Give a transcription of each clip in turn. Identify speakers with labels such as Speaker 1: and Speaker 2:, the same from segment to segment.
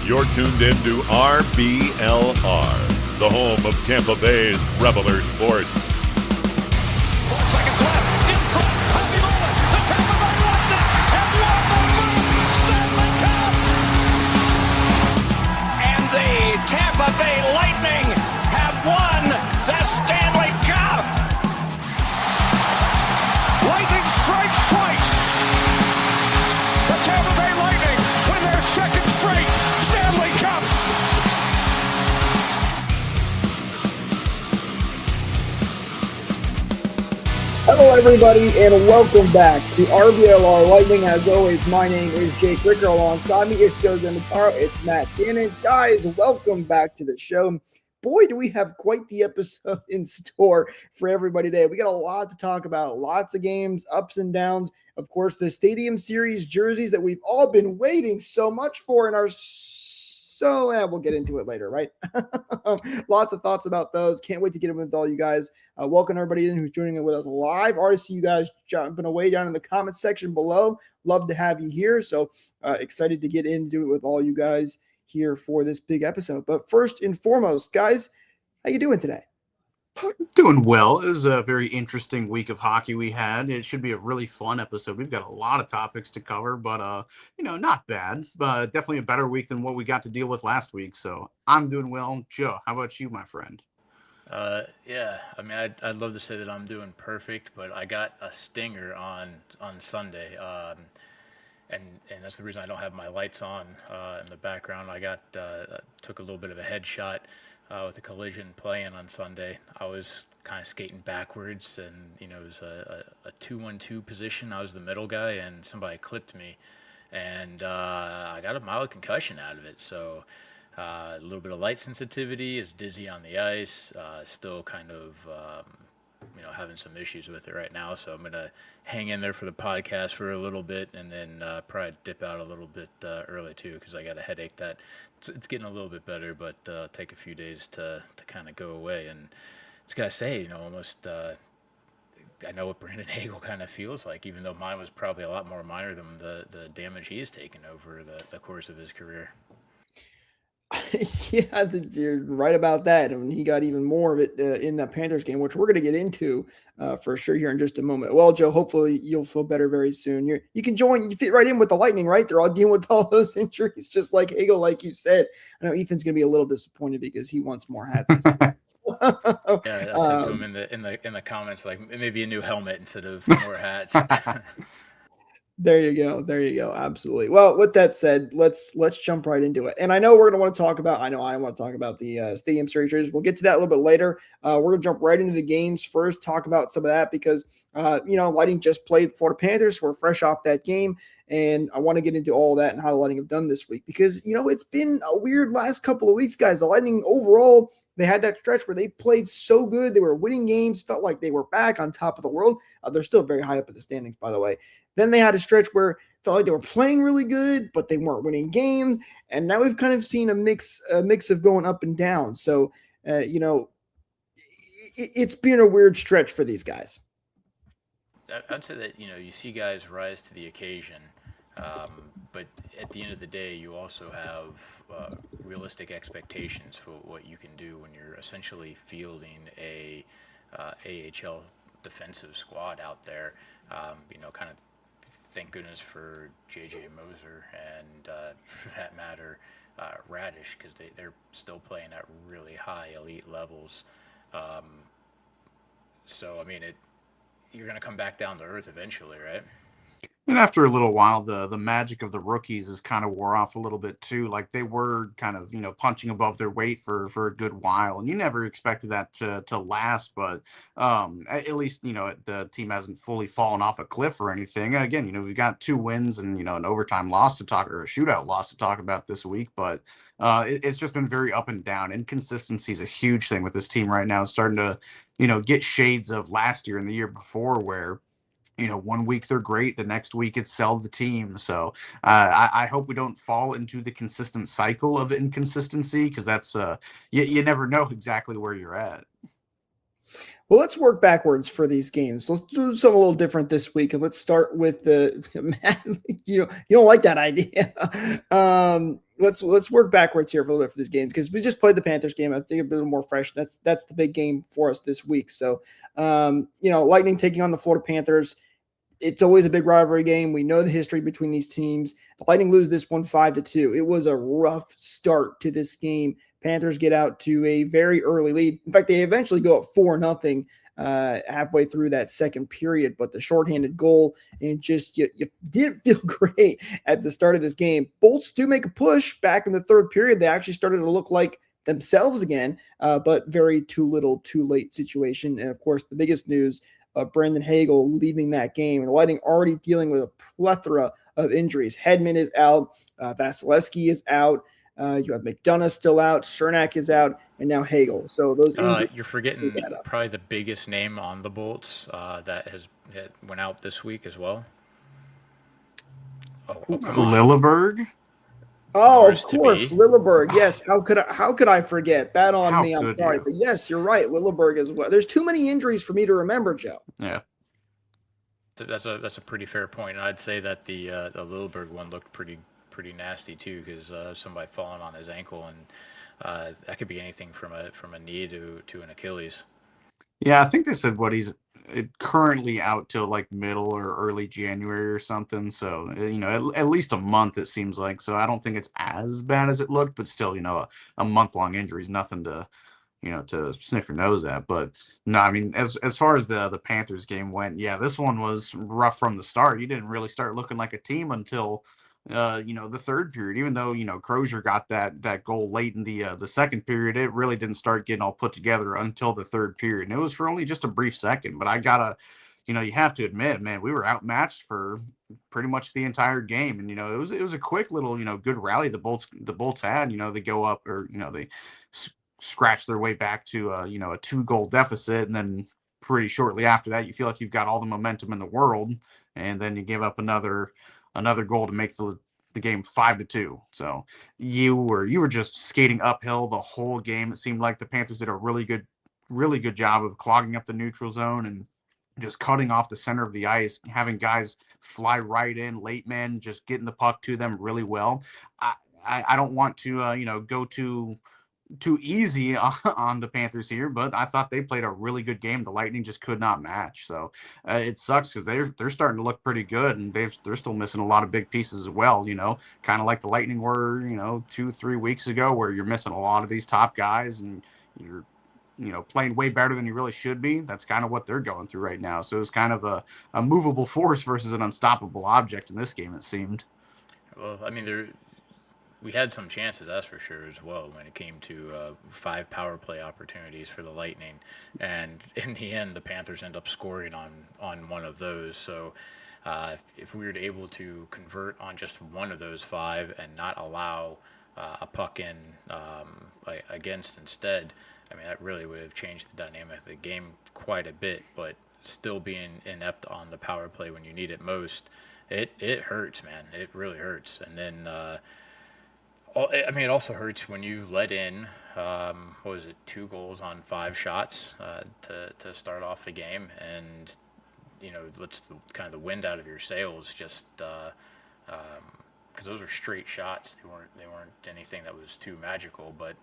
Speaker 1: You're tuned in to RBLR, the home of Tampa Bay's RBLR Sports.
Speaker 2: 4 seconds left. In front. Hagel. The Tampa Bay Lightning have won the first Stanley Cup. And the Tampa Bay Lightning have won the Stanley Cup. Lightning strikes twice. The Tampa Bay Lightning win their second straight Stanley Cup.
Speaker 3: Hello, everybody, and welcome back to RBLR Lightning. As always, my name is Jake Ricker. Alongside me, it's Joe Zamataro. It's Matt Gannon. Guys, welcome back to the show. Boy, do we have quite the episode in store for everybody today. We got a lot to talk about, lots of games, ups and downs. Of course, the Stadium Series jerseys that we've all been waiting so much for and are we'll get into it later, right? Lots of thoughts about those. Can't wait to get them with all you guys. Welcome everybody in who's joining with us live. Already see you guys jumping away down in the comment section below. Love to have you here. So excited to get into it with all you guys here for this big episode. But first and foremost, guys, how you doing today?
Speaker 4: Doing well. It was a very interesting week of hockey we had. It should be a really fun episode. We've got a lot of topics to cover, but not bad. But definitely a better week than what we got to deal with last week. So I'm doing well. Joe, how about you, my friend?
Speaker 5: Yeah. I mean, I'd love to say that I'm doing perfect, but I got a stinger on Sunday, and that's the reason I don't have my lights on in the background. I took a little bit of a headshot with a collision playing on Sunday. I was kind of skating backwards, and it was a 2-1-2 position. I was the middle guy, and somebody clipped me, and I got a mild concussion out of it. So a little bit of light sensitivity, is dizzy on the ice, still kind of having some issues with it right now. So I'm gonna hang in there for the podcast for a little bit, and then probably dip out a little bit early too, because I got a headache that it's getting a little bit better, but take a few days to kind of go away. And just gotta say, almost I know what Brandon Hagel kind of feels like, even though mine was probably a lot more minor than the damage he has taken over the course of his career.
Speaker 3: Yeah, you're right about that. And he got even more of it in that Panthers game, which we're going to get into for sure here in just a moment. Well, Joe, hopefully you'll feel better very soon. You can join, you fit right in with the Lightning, right? They're all dealing with all those injuries, just like Hagel, like you said. I know Ethan's going to be a little disappointed because he wants more hats.
Speaker 5: Yeah, I said to him in the comments, like maybe a new helmet instead of more hats.
Speaker 3: There you go. Absolutely. Well, with that said, let's jump right into it. And I know we're going to want to talk about, I want to talk about the Stadium Series. We'll get to that a little bit later. We're going to jump right into the games first, talk about some of that because, Lightning just played Florida Panthers. We're fresh off that game. And I want to get into all that and how the Lightning have done this week because, it's been a weird last couple of weeks, guys. The Lightning overall, they had that stretch where they played so good. They were winning games, felt like they were back on top of the world. They're still very high up in the standings, by the way. Then they had a stretch where it felt like they were playing really good, but they weren't winning games. And now we've kind of seen a mix of going up and down. So, it's been a weird stretch for these guys.
Speaker 5: I'd say that, you see guys rise to the occasion. But at the end of the day, you also have realistic expectations for what you can do when you're essentially fielding a AHL defensive squad out there. Kind of thank goodness for J.J. Moser and, for that matter, Radish, because they're still playing at really high elite levels. So, I mean, you're going to come back down to earth eventually, right?
Speaker 4: And after a little while, the magic of the rookies is kind of wore off a little bit too. Like they were kind of, punching above their weight for a good while. And you never expected that to last. But at least, the team hasn't fully fallen off a cliff or anything. Again, we've got 2 wins and, an overtime loss or a shootout loss to talk about this week. But it's just been very up and down. Inconsistency is a huge thing with this team right now. It's starting to, get shades of last year and the year before where, 1 week they're great, the next week it's sell the team. So I hope we don't fall into the consistent cycle of inconsistency because that's you never know exactly where you're at.
Speaker 3: Well, let's work backwards for these games. Let's do something a little different this week, and let's start with the. You don't like that idea. let's work backwards here for a little bit for this game, because we just played the Panthers game. I think a bit more fresh. That's the big game for us this week. So, Lightning taking on the Florida Panthers. It's always a big rivalry game. We know the history between these teams. The Lightning lose this one 5-2. It was a rough start to this game. Panthers get out to a very early lead. In fact, they eventually go up 4-0 halfway through that second period. But the shorthanded goal, and just you didn't feel great at the start of this game. Bolts do make a push back in the third period. They actually started to look like themselves again, but very too little, too late situation. And of course, the biggest news, Brandon Hagel leaving that game, and the Lightning already dealing with a plethora of injuries. Hedman is out, Vasilevsky is out, you have McDonough still out, Cernak is out, and now Hagel. So those
Speaker 5: you're forgetting probably the biggest name on the Bolts that went out this week as well.
Speaker 4: Lilleberg.
Speaker 3: Oh, of course, Lilleberg. Yes, how could I forget? Bad on me. I'm sorry, but yes, you're right. Lilleberg as well. There's too many injuries for me to remember, Joe.
Speaker 4: Yeah,
Speaker 5: that's a pretty fair point. And I'd say that the Lilleberg one looked pretty nasty too, because somebody falling on his ankle, and that could be anything from a knee to an Achilles.
Speaker 4: Yeah, I think they said he's currently out till like middle or early January or something. So, at least a month it seems like. So I don't think it's as bad as it looked, but still, a month-long injury is nothing to, to sniff your nose at. But no, I mean, as far as the Panthers game went, yeah, this one was rough from the start. You didn't really start looking like a team until the third period. Even though Crozier got that goal late in the second period, it really didn't start getting all put together until the third period, and it was for only just a brief second. But I gotta, you have to admit, man, we were outmatched for pretty much the entire game, and it was a quick little good rally the Bolts had. They go up, or they scratch their way back to a 2-goal deficit, and then pretty shortly after that, you feel like you've got all the momentum in the world, and then you give up another goal to make the game 5-2. So you were just skating uphill the whole game. It seemed like the Panthers did a really good job of clogging up the neutral zone and just cutting off the center of the ice, having guys fly right in, late men, just getting the puck to them really well. I don't want to go too easy on the Panthers here, but I thought they played a really good game. The Lightning just could not match. So it sucks, because they're starting to look pretty good, and they're still missing a lot of big pieces as well, kind of like the Lightning were 2-3 weeks ago, where you're missing a lot of these top guys, and you're playing way better than you really should be. That's kind of what they're going through right now. So it's kind of a movable force versus an unstoppable object in this game, it seemed.
Speaker 5: Well, I mean, we had some chances, that's for sure, as well, when it came to 5 power play opportunities for the Lightning. And in the end, the Panthers end up scoring on one of those. So if we were able to convert on just one of those 5 and not allow a puck in against instead, I mean, that really would have changed the dynamic of the game quite a bit. But still being inept on the power play when you need it most, it hurts, man. It really hurts. And then it also hurts when you let in, 2 goals on 5 shots to start off the game, and lets kind of the wind out of your sails, just because those are straight shots. They weren't anything that was too magical, but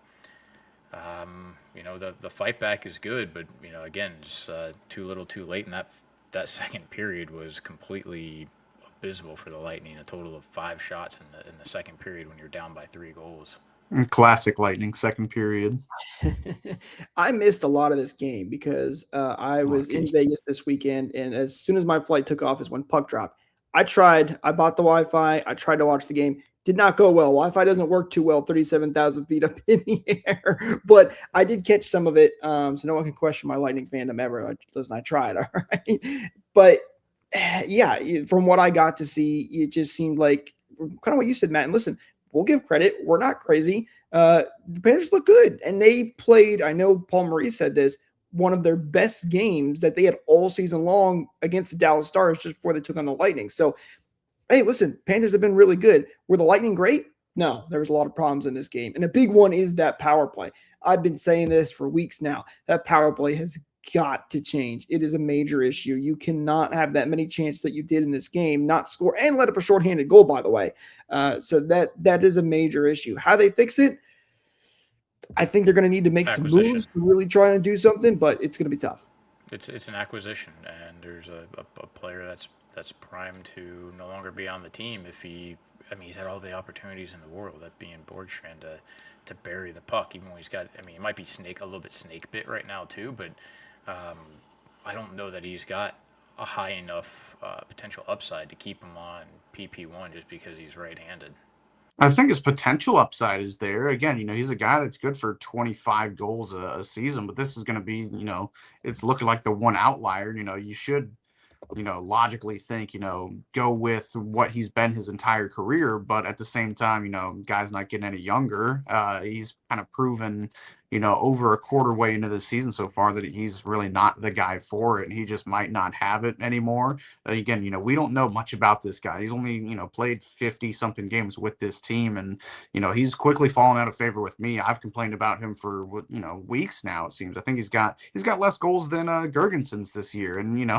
Speaker 5: the fight back is good, but again, just too little, too late, and that second period was completely abysmal for the Lightning. A total of 5 shots in the second period when you're down by 3 goals.
Speaker 4: Classic Lightning second period.
Speaker 3: I missed a lot of this game because I was in Vegas this weekend, and as soon as my flight took off is when puck dropped. I bought the Wi-Fi. I tried to watch the game. Did not go well. Wi-Fi doesn't work too well 37,000 feet up in the air, but I did catch some of it. So no one can question my Lightning fandom ever. Listen, I tried. All right. But yeah, from what I got to see, it just seemed like kind of what you said, Matt. And listen, we'll give credit. We're not crazy. The Panthers look good, and they played, I know Paul Maurice said this, one of their best games that they had all season long against the Dallas Stars just before they took on the Lightning. So, hey, listen, Panthers have been really good. Were the Lightning great? No, there was a lot of problems in this game. And a big one is that power play. I've been saying this for weeks now. That power play has got to change. It is a major issue. You cannot have that many chances that you did in this game, not score and let up a shorthanded goal, by the way. So that is a major issue. How they fix it, I think they're going to need to make some moves to really try and do something, but it's going to be tough.
Speaker 5: It's an acquisition, and there's a player that's primed to no longer be on the team if he's had all the opportunities in the world, that being Borgstrand, to bury the puck, even when he's got, he might be a little bit snake bit right now too, but I don't know that he's got a high enough potential upside to keep him on PP1 just because he's right-handed.
Speaker 4: I think his potential upside is there. Again, he's a guy that's good for 25 goals a season, but this is going to be, it's looking like the one outlier. You should, logically think, go with what he's been his entire career. But at the same time, guy's not getting any younger. He's kind of proven, over a quarter way into the season so far that he's really not the guy for it, and he just might not have it anymore. Again, we don't know much about this guy. He's only, played 50-something games with this team, and, he's quickly fallen out of favor with me. I've complained about him for, weeks now, it seems. I think he's got less goals than Gergensen's this year, and,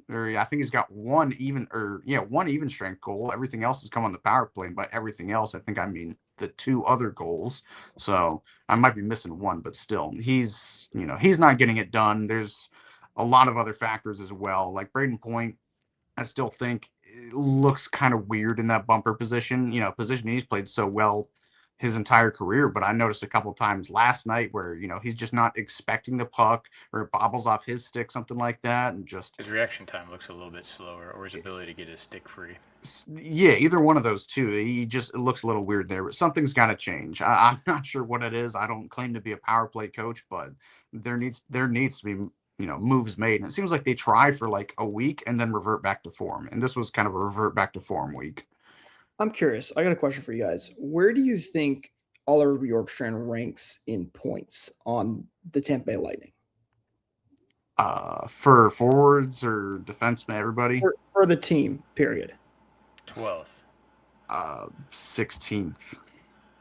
Speaker 4: I think he's got one even strength goal. Everything else has come on the power play, and by everything else, I think I mean the two other goals. So I might be missing one, but still, he's not getting it done. There's a lot of other factors as well. Like Braden Point, I still think it looks kind of weird in that bumper position, position he's played so well his entire career. But I noticed a couple of times last night where, he's just not expecting the puck, or it bobbles off his stick, something like that. And just
Speaker 5: his reaction time looks a little bit slower, or his ability to get his stick free.
Speaker 4: Yeah, either one of those two. It looks a little weird there, but something's got to change. I'm not sure what it is. I don't claim to be a power play coach, but there needs to be, moves made. And it seems like they try for like a week and then revert back to form. And this was kind of a revert back to form week.
Speaker 3: I'm curious. I got a question for you guys. Where do you think Oliver Bjorkstrand ranks in points on the Tampa Bay Lightning?
Speaker 4: For forwards or defensemen, everybody?
Speaker 3: For the team, period.
Speaker 5: 12th.
Speaker 4: 16th.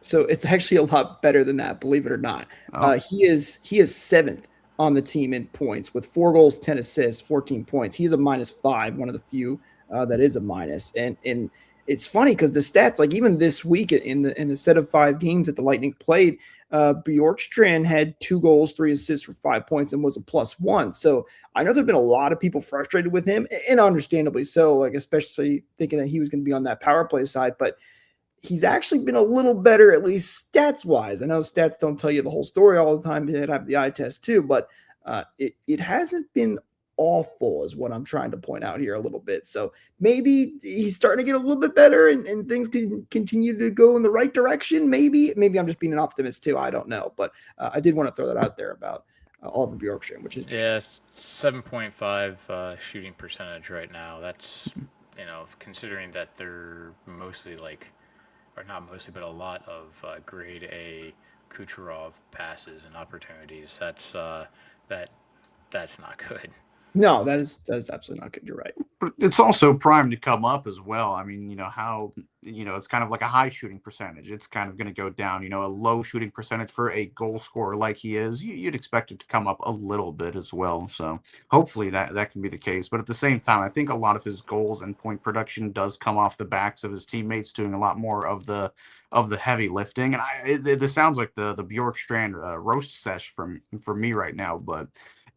Speaker 3: So it's actually a lot better than that, believe it or not.
Speaker 4: Oh.
Speaker 3: He is 7th on the team in points with 4 goals, 10 assists, 14 points. He's a -5, one of the few that is a minus. And it's funny because the stats, like even this week in the set of 5 games that the Lightning played, Bjorkstrand had 2 goals, 3 assists for 5 points and was a +1. So I know there've been a lot of people frustrated with him, and understandably so, like especially thinking that he was going to be on that power play side, but he's actually been a little better, at least stats wise. I know stats don't tell you the whole story all the time. They have the eye test too, but it hasn't been awful is what I'm trying to point out here a little bit. So maybe he's starting to get a little bit better and things can continue to go in the right direction. Maybe I'm just being an optimist too. I don't know, but I did want to throw that out there about Oliver Bjorkstrand, which is
Speaker 5: 7.5 shooting percentage right now. That's, considering that they're mostly or not mostly, but a lot of grade A Kucherov passes and opportunities. That's not good.
Speaker 3: No, that is absolutely not good. You're right.
Speaker 4: But it's also primed to come up as well. I mean, how, it's kind of like a high shooting percentage. It's kind of going to go down, a low shooting percentage for a goal scorer like he is. You'd expect it to come up a little bit as well. So hopefully that can be the case. But at the same time, I think a lot of his goals and point production does come off the backs of his teammates doing a lot more of the heavy lifting. And this sounds like the Bjorkstrand roast sesh for me right now, but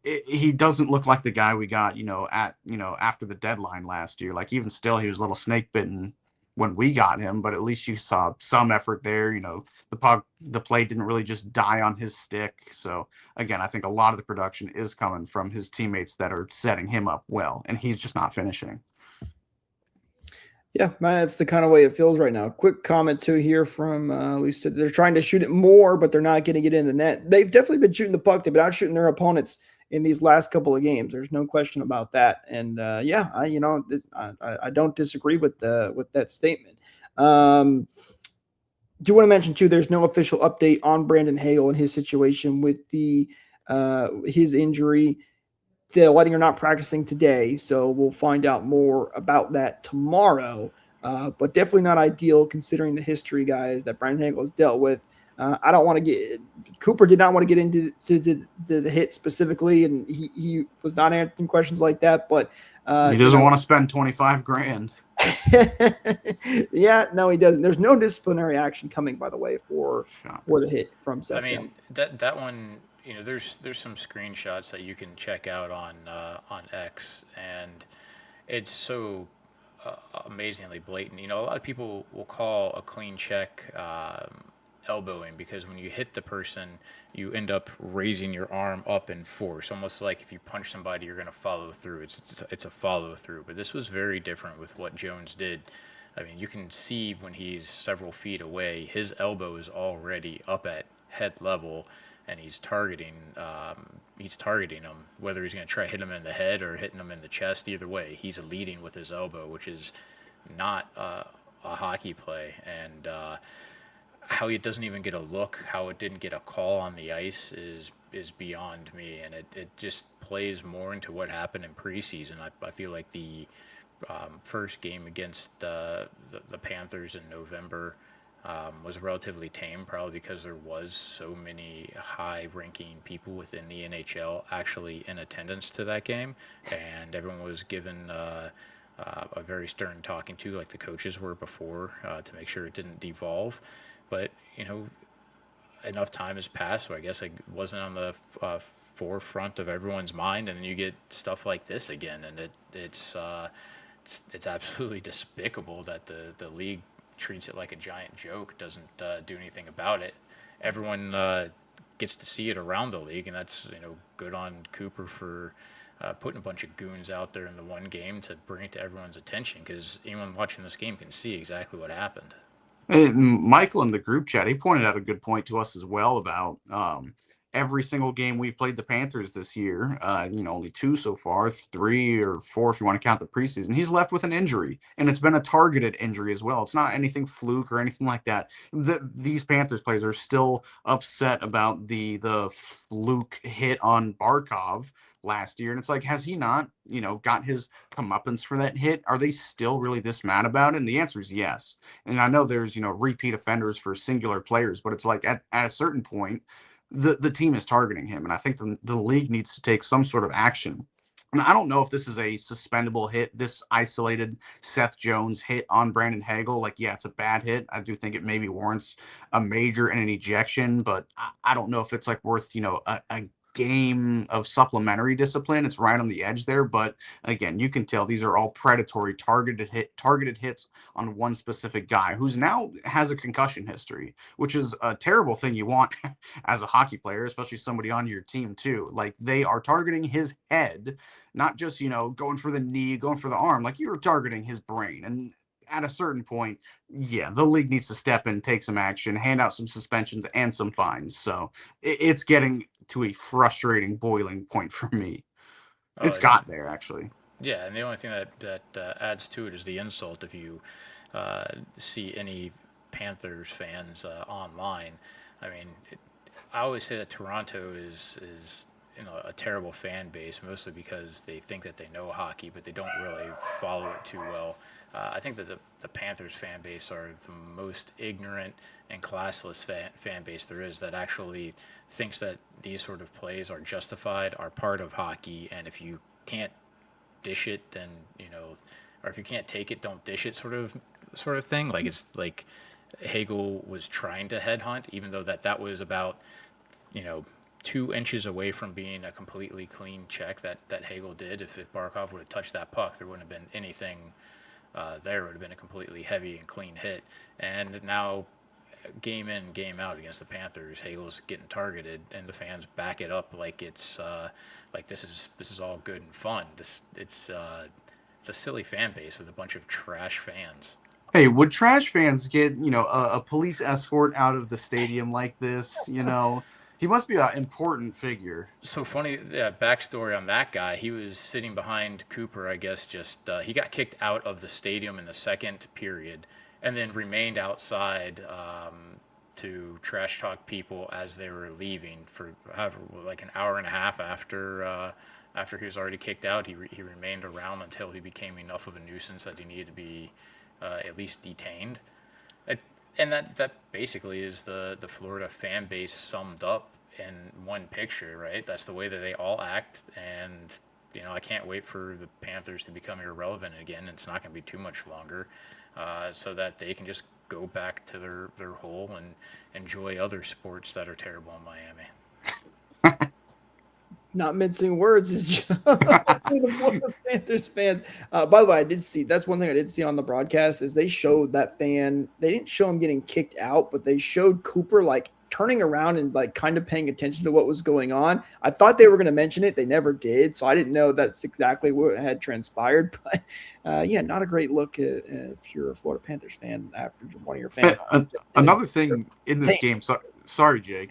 Speaker 4: he doesn't look like the guy we got, after the deadline last year. Like even still, he was a little snake bitten when we got him, but at least you saw some effort there. The play didn't really just die on his stick. So again, I think a lot of the production is coming from his teammates that are setting him up well, and he's just not finishing.
Speaker 3: Yeah, that's the kind of way it feels right now. Quick comment too here from at least they're trying to shoot it more, but they're not getting it in the net. They've definitely been shooting the puck. They've been out shooting their opponents in these last couple of games. There's no question about that. And I don't disagree with that statement. Do want to mention too, there's no official update on Brandon Hagel and his situation with his injury. The Lightning are not practicing today, so we'll find out more about that tomorrow. But definitely not ideal considering the history, guys, that Brandon Hagel has dealt with. I don't want to get Cooper did not want to get into the hit specifically, and he was not answering questions like that. But
Speaker 4: he doesn't want to spend $25,000.
Speaker 3: Yeah, no, he doesn't. There's no disciplinary action coming, by the way, for the hit from Seth Jones.
Speaker 5: That one, there's some screenshots that you can check out on X, and it's so amazingly blatant. A lot of people will call a clean check elbowing, because when you hit the person, you end up raising your arm up in force, almost like if you punch somebody, you're going to follow through. It's a follow through, but this was very different with what Jones did. I mean, you can see when he's several feet away, his elbow is already up at head level, and he's targeting him. Whether he's going to try to hit him in the head or hitting him in the chest, either way, he's leading with his elbow, which is not a hockey play. And how he doesn't even get a look, how it didn't get a call on the ice is beyond me, and it just plays more into what happened in preseason. I feel like the first game against the Panthers in November was relatively tame, probably because there was so many high-ranking people within the NHL actually in attendance to that game, and everyone was given a very stern talking to, like the coaches were before, to make sure it didn't devolve. But, enough time has passed, so I guess it wasn't on the forefront of everyone's mind, and then you get stuff like this again, and it's absolutely despicable that the league treats it like a giant joke, doesn't do anything about it. Everyone gets to see it around the league, and that's good on Cooper for putting a bunch of goons out there in the one game to bring it to everyone's attention, because anyone watching this game can see exactly what happened.
Speaker 4: Michael in the group chat, he pointed out a good point to us as well about every single game we've played the Panthers this year, only 2 so far, 3 or 4 if you want to count the preseason. He's left with an injury, and it's been a targeted injury as well. It's not anything fluke or anything like that. These Panthers players are still upset about the fluke hit on Barkov last year, and it's like, has he not got his comeuppance for that hit? Are they still really this mad about it? And the answer is yes. And I know there's repeat offenders for singular players, but it's like at a certain point the team is targeting him, and I think the league needs to take some sort of action. And I don't know if this is a suspendable hit, this isolated Seth Jones hit on Brandon Hagel. Like, yeah, it's a bad hit. I do think it maybe warrants a major and an ejection, but I don't know if it's like worth a game of supplementary discipline. It's right on the edge there, but again, you can tell these are all predatory targeted hits on one specific guy who's now has a concussion history, which is a terrible thing you want as a hockey player, especially somebody on your team too. Like, they are targeting his head, not just going for the knee, going for the arm. Like, you're targeting his brain. And at a certain point, yeah, the league needs to step in, take some action, hand out some suspensions and some fines. So it's getting to a frustrating boiling point for me. It's got there, actually.
Speaker 5: Yeah, and the only thing that adds to it is the insult. If you see any Panthers fans online, I mean, I always say that Toronto is a terrible fan base, mostly because they think that they know hockey, but they don't really follow it too well. I think that the Panthers fan base are the most ignorant and classless fan base there is, that actually thinks that these sort of plays are justified, are part of hockey, and if you can't dish it, then or if you can't take it, don't dish it, sort of thing. Like, it's like Hagel was trying to headhunt, even though that was about 2 inches away from being a completely clean check that Hagel did. If Barkov would have touched that puck, there wouldn't have been anything there. It would have been a completely heavy and clean hit. And now, game in, game out against the Panthers, Hagel's getting targeted, and the fans back it up like it's like this is all good and fun. It's a silly fan base with a bunch of trash fans.
Speaker 4: Hey, would trash fans get a police escort out of the stadium like this? He must be an important figure.
Speaker 5: So funny, backstory on that guy. He was sitting behind Cooper, I guess, he got kicked out of the stadium in the second period, and then remained outside to trash talk people as they were leaving for like an hour and a half after he was already kicked out. He remained around until he became enough of a nuisance that he needed to be at least detained. And that basically is the Florida fan base summed up in one picture, right? That's the way that they all act, and I can't wait for the Panthers to become irrelevant again. It's not going to be too much longer, so that they can just go back to their hole and enjoy other sports that are terrible in Miami.
Speaker 3: Not mincing words is the Florida Panthers fans. By the way, I did see, that's one thing I did see on the broadcast, is they showed that fan. They didn't show him getting kicked out, but they showed Cooper like turning around and like kind of paying attention to what was going on. I thought they were going to mention it. They never did. So I didn't know that's exactly what had transpired. But yeah, not a great look if you're a Florida Panthers fan after one of your fans.
Speaker 4: Another thing in this game, sorry, Jake.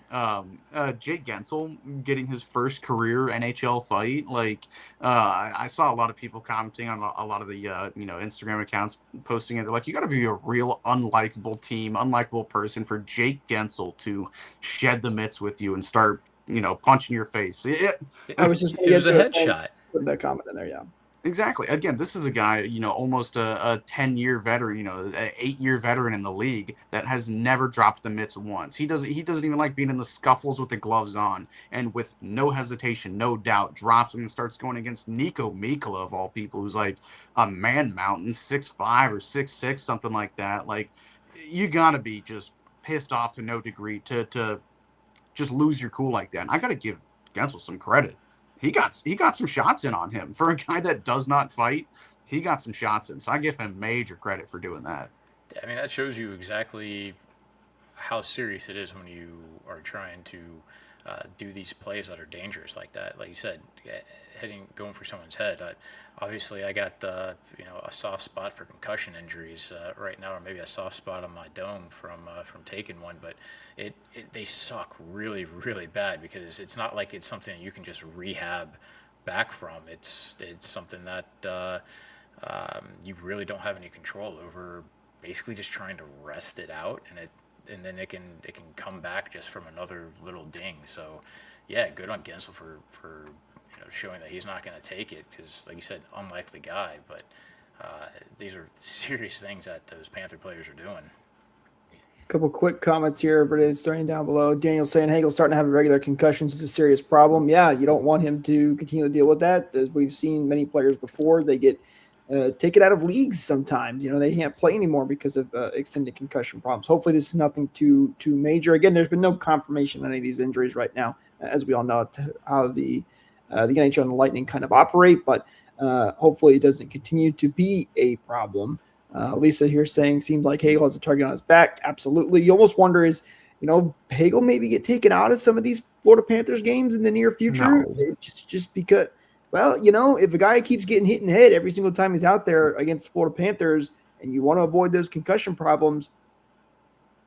Speaker 4: Jake Gensel getting his first career NHL fight. Like, I saw a lot of people commenting on a lot of the Instagram accounts posting it. They're like, you got to be a real unlikable team, unlikable person for Jake Gensel to shed the mitts with you and start punching your face.
Speaker 3: I was just
Speaker 5: it was a headshot.
Speaker 3: Put that comment in there, yeah.
Speaker 4: Exactly. Again, this is a guy, almost a 10-year veteran, an 8-year veteran in the league that has never dropped the mitts once. He doesn't even like being in the scuffles with the gloves on, and with no hesitation, no doubt, drops him and starts going against Nico Mikkola, of all people, who's like a man mountain, 6'5" or 6'6", something like that. Like, you got to be just pissed off to no degree to just lose your cool like that. And I got to give Gensel some credit. He got some shots in on him. For a guy that does not fight, he got some shots in. So I give him major credit for doing that.
Speaker 5: I mean, that shows you exactly how serious it is when you are trying to do these plays that are dangerous like that. Like you said, going for someone's head. Obviously, I got a soft spot for concussion injuries right now, or maybe a soft spot on my dome from taking one. But they suck really, really bad, because it's not like it's something that you can just rehab back from. It's something that you really don't have any control over. Basically, just trying to rest it out, and then it can come back just from another little ding. So, yeah, good on Gensel for showing that he's not going to take it, because, like you said, unlikely guy. But these are serious things that those Panther players are doing.
Speaker 3: A couple quick comments here. Everybody's throwing down below. Daniel saying Hagel's starting to have regular concussions is a serious problem. Yeah, you don't want him to continue to deal with that. As we've seen many players before, they get taken out of leagues sometimes. They can't play anymore because of extended concussion problems. Hopefully this is nothing too major. Again, there's been no confirmation on any of these injuries right now, as we all know how the NHL and the Lightning kind of operate, but hopefully it doesn't continue to be a problem. Lisa here saying, seems like Hagel has a target on his back. Absolutely. You almost wonder, is Hagel maybe get taken out of some of these Florida Panthers games in the near future?
Speaker 4: No.
Speaker 3: Just because, well, if a guy keeps getting hit in the head every single time he's out there against the Florida Panthers, and you want to avoid those concussion problems,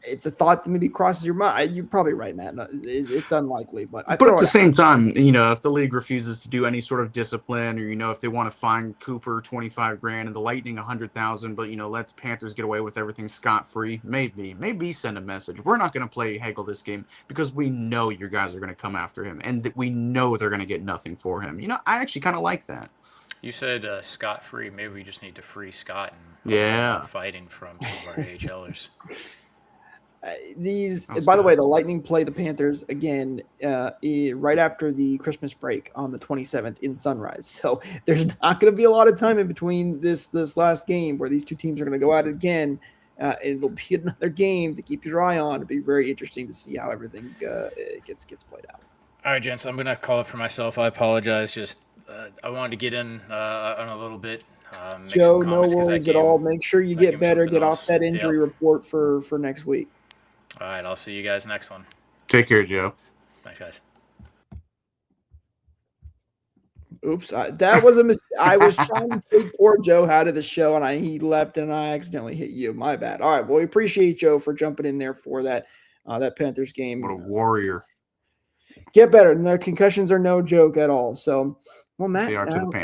Speaker 3: it's a thought that maybe crosses your mind. You're probably right, Matt. It's unlikely, but
Speaker 4: at the same time, if the league refuses to do any sort of discipline, or if they want to fine Cooper $25,000 and the Lightning $100,000, but let the Panthers get away with everything scot-free, maybe send a message. We're not going to play Hagel this game because we know your guys are going to come after him, and that we know they're going to get nothing for him. I actually kind of like that.
Speaker 5: You said scot-free. Maybe we just need to free Scott and fighting from some of our AHLers.
Speaker 3: By the way, the Lightning play the Panthers again right after the Christmas break on the 27th in Sunrise. So there's not going to be a lot of time in between this last game where these two teams are going to go at it again. It'll be another game to keep your eye on. It'll be very interesting to see how everything gets played out.
Speaker 5: All right, gents, I'm going to call it for myself. I apologize. Just I wanted to get in on a little bit.
Speaker 3: Joe, no worries at all. Make sure you get better. Get off that injury report for next week.
Speaker 5: All right, I'll see you guys next one.
Speaker 4: Take care, Joe.
Speaker 5: Thanks, guys.
Speaker 3: Oops, that was a mistake. I was trying to take poor Joe out of the show, and he left, and I accidentally hit you. My bad. All right, well, we appreciate Joe for jumping in there for that Panthers game.
Speaker 4: What a warrior.
Speaker 3: Get better. No, concussions are no joke at all. So, well, Matt,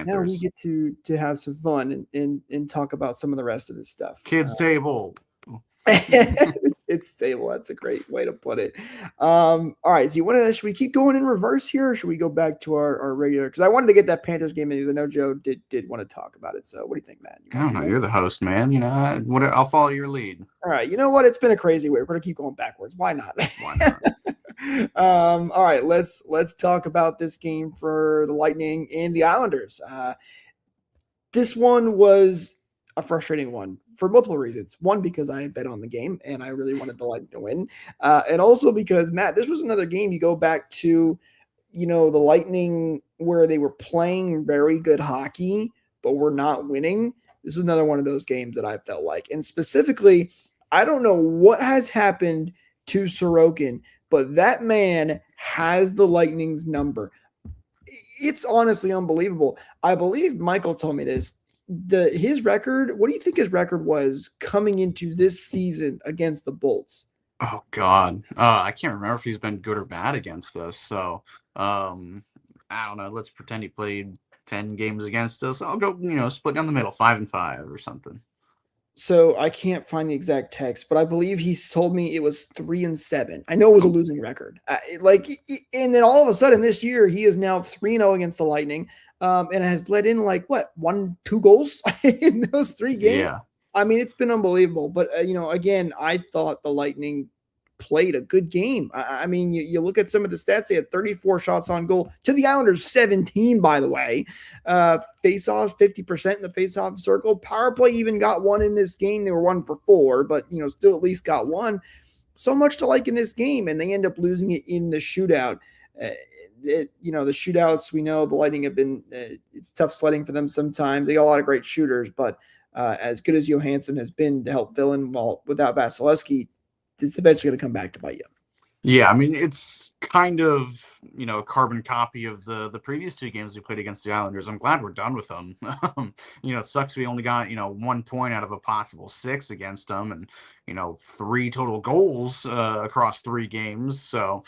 Speaker 3: now we get to have some fun and talk about some of the rest of this stuff.
Speaker 4: Kids table.
Speaker 3: It's stable. That's a great way to put it. All right. So should we keep going in reverse here, or should we go back to our regular? Because I wanted to get that Panthers game in because I know Joe did want to talk about it. So what do you think, Matt?
Speaker 4: I don't know. You're the host, man. I'll follow your lead.
Speaker 3: All right. You know what? It's been a crazy week. We're gonna keep going backwards. Why not?
Speaker 4: Why not?
Speaker 3: All right. Let's talk about this game for the Lightning and the Islanders. This one was a frustrating one for multiple reasons. One, because I had bet on the game and I really wanted the Lightning to win. And also because, Matt, this was another game you go back to, the Lightning where they were playing very good hockey, but were not winning. This is another one of those games that I felt like. And specifically, I don't know what has happened to Sorokin, but that man has the Lightning's number. It's honestly unbelievable. I believe Michael told me this. His record, what do you think his record was coming into this season against the Bolts?
Speaker 4: Oh, God. I can't remember if he's been good or bad against us. So, I don't know. Let's pretend he played 10 games against us. I'll go, split down the middle, 5-5 or something.
Speaker 3: So I can't find the exact text, but I believe he told me it was 3-7. I know it was a losing record. And then all of a sudden this year, he is now 3-0 against the Lightning. And has let in 1-2 goals in those 3 games.
Speaker 4: Yeah.
Speaker 3: I mean, it's been unbelievable. But, again, I thought the Lightning played a good game. I mean, you look at some of the stats. They had 34 shots on goal to the Islanders, 17, by the way. Face-offs, 50% in the face-off circle. Power play even got one in this game. They were 1 for 4, but, still at least got one. So much to like in this game, and they end up losing it in the shootout. The shootouts, we know the Lightning have been, it's tough sledding for them sometimes. They got a lot of great shooters, but as good as Johansson has been to help fill in without Vasilevsky, it's eventually going to come back to bite you.
Speaker 4: Yeah, I mean, it's kind of, a carbon copy of the previous 2 games we played against the Islanders. I'm glad we're done with them. It sucks we only got, 1 point out of a possible 6 against them and, 3 total goals across 3 games. So,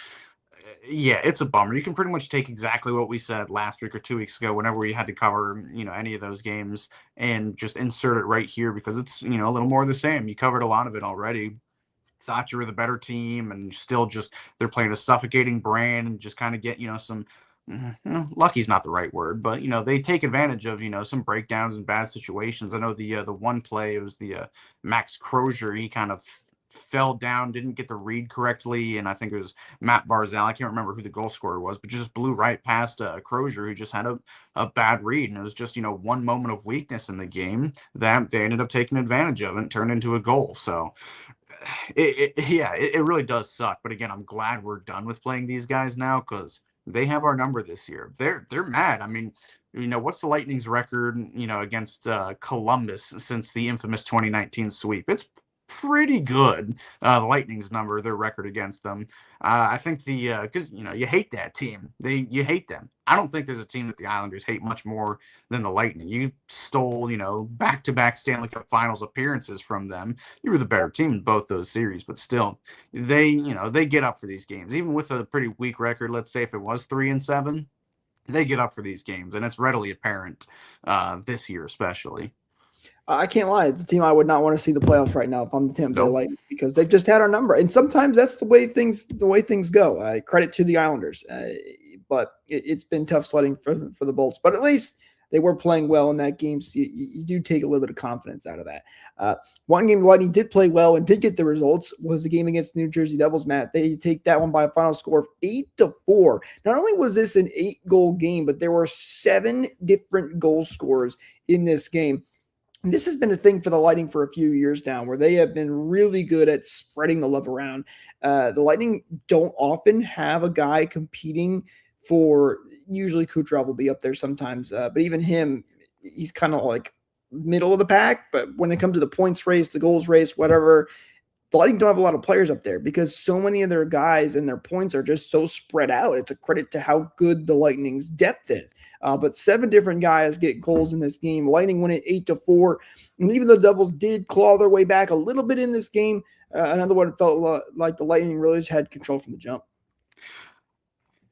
Speaker 4: yeah, it's a bummer. You can pretty much take exactly what we said last week or 2 weeks ago whenever we had to cover, any of those games and just insert it right here because it's, a little more of the same. You covered a lot of it already. Thought you were the better team and still just they're playing a suffocating brand and just kind of get, some lucky's not the right word, but, they take advantage of, some breakdowns and bad situations. I know the one play, it was the Max Crozier. He kind of fell down, didn't get the read correctly, and I think it was Matt Barzal. I can't remember who the goal scorer was, but just blew right past Crozier, who just had a bad read, and it was just one moment of weakness in the game that they ended up taking advantage of and turned into a goal. So it really does suck. But again, I'm glad we're done with playing these guys now because they have our number this year. They're mad. I mean, what's the Lightning's record, against Columbus since the infamous 2019 sweep? It's pretty good. The Lightning's number, their record against them. I think because you hate that team. You hate them. I don't think there's a team that the Islanders hate much more than the Lightning. You stole back-to-back Stanley Cup Finals appearances from them. You were the better team in both those series, but still, they get up for these games, even with a pretty weak record. Let's say if it was 3-7, they get up for these games, and it's readily apparent this year especially.
Speaker 3: I can't lie. It's a team I would not want to see the playoffs right now if I'm the Tampa Bay Lightning because they've just had our number. And sometimes that's the way things go. Credit to the Islanders. But it's been tough sledding for the Bolts. But at least they were playing well in that game. So you do take a little bit of confidence out of that. One game the Lightning did play well and did get the results was the game against the New Jersey Devils, Matt. They take that one by a final score of 8-4. Not only was this an 8-goal game, but there were 7 different goal scorers in this game. And this has been a thing for the Lightning for a few years now where they have been really good at spreading the love around. The Lightning don't often have a guy competing for – usually Kucherov will be up there sometimes, but even him, he's kind of like middle of the pack. But when it comes to the points race, the goals race, whatever, the Lightning don't have a lot of players up there because so many of their guys and their points are just so spread out. It's a credit to how good the Lightning's depth is. But 7 different guys get goals in this game. Lightning win it 8-4. And even though the Devils did claw their way back a little bit in this game, another one felt like the Lightning really just had control from the jump.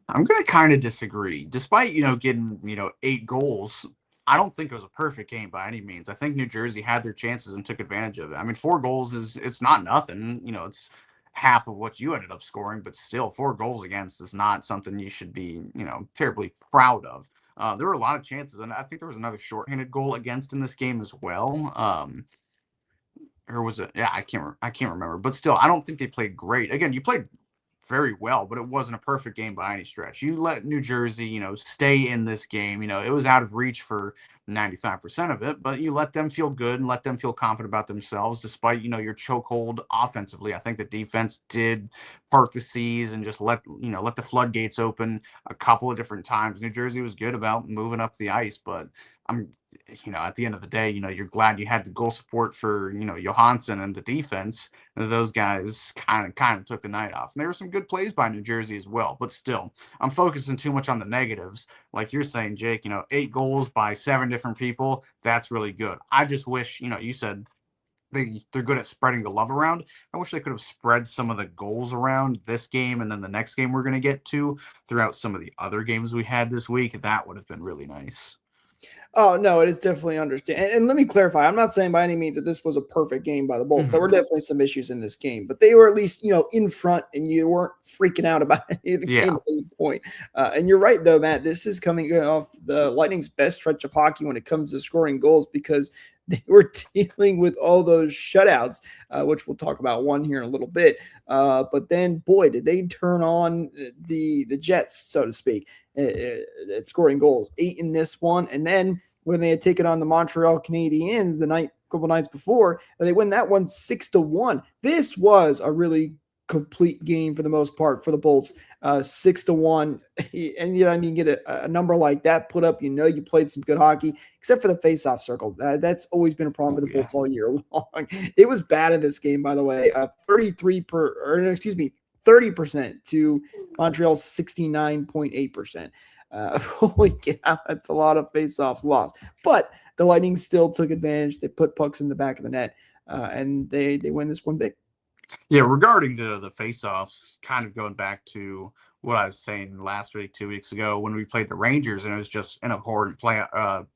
Speaker 4: I'm going to kind of disagree. Despite, getting, 8 goals, I don't think it was a perfect game by any means. I think New Jersey had their chances and took advantage of it. I mean, 4 goals it's not nothing. It's half of what you ended up scoring, but still 4 goals against is not something you should be, terribly proud of. There were a lot of chances, and I think there was another shorthanded goal against in this game as well. Or was it? Yeah, I can't remember. But still, I don't think they played great. Again, you played very well, but it wasn't a perfect game by any stretch. You let New Jersey, stay in this game. It was out of reach for 95% of it, but you let them feel good and let them feel confident about themselves, despite, your chokehold offensively. I think the defense did part the seas and just let the floodgates open a couple of different times. New Jersey was good about moving up the ice, but at the end of the day, you're glad you had the goal support for, Johansson and the defense. Those guys kind of took the night off. And there were some good plays by New Jersey as well. But still, I'm focusing too much on the negatives. Like you're saying, Jake, 8 goals by 7 different people. That's really good. I just wish, you said they're good at spreading the love around. I wish they could have spread some of the goals around this game and then the next game we're going to get to throughout some of the other games we had this week. That would have been really nice.
Speaker 3: Oh, no, it is definitely understand. And let me clarify. I'm not saying by any means that this was a perfect game by the Bolts. There were definitely some issues in this game, but they were at least, in front and you weren't freaking out about any of the game at any point. And you're right, though, Matt. This is coming off the Lightning's best stretch of hockey when it comes to scoring goals because they were dealing with all those shutouts, which we'll talk about one here in a little bit. But then, boy, did they turn on the Jets, so to speak, at scoring goals. 8 in this one. And then when they had taken on the Montreal Canadiens couple nights before, they win that one 6-1. This was a really complete game for the most part for the Bolts. 6-1. And get a number like that put up, you played some good hockey, except for the face-off circle. That's always been a problem with the Bolts all year long. It was bad in this game, by the way. 30% to Montreal's 69.8%. Holy cow, that's a lot of face-off loss. But the Lightning still took advantage. They put pucks in the back of the net, and they win this one big.
Speaker 4: Yeah, regarding the face-offs, kind of going back to what I was saying last week, 2 weeks ago, when we played the Rangers, and it was just an abhorrent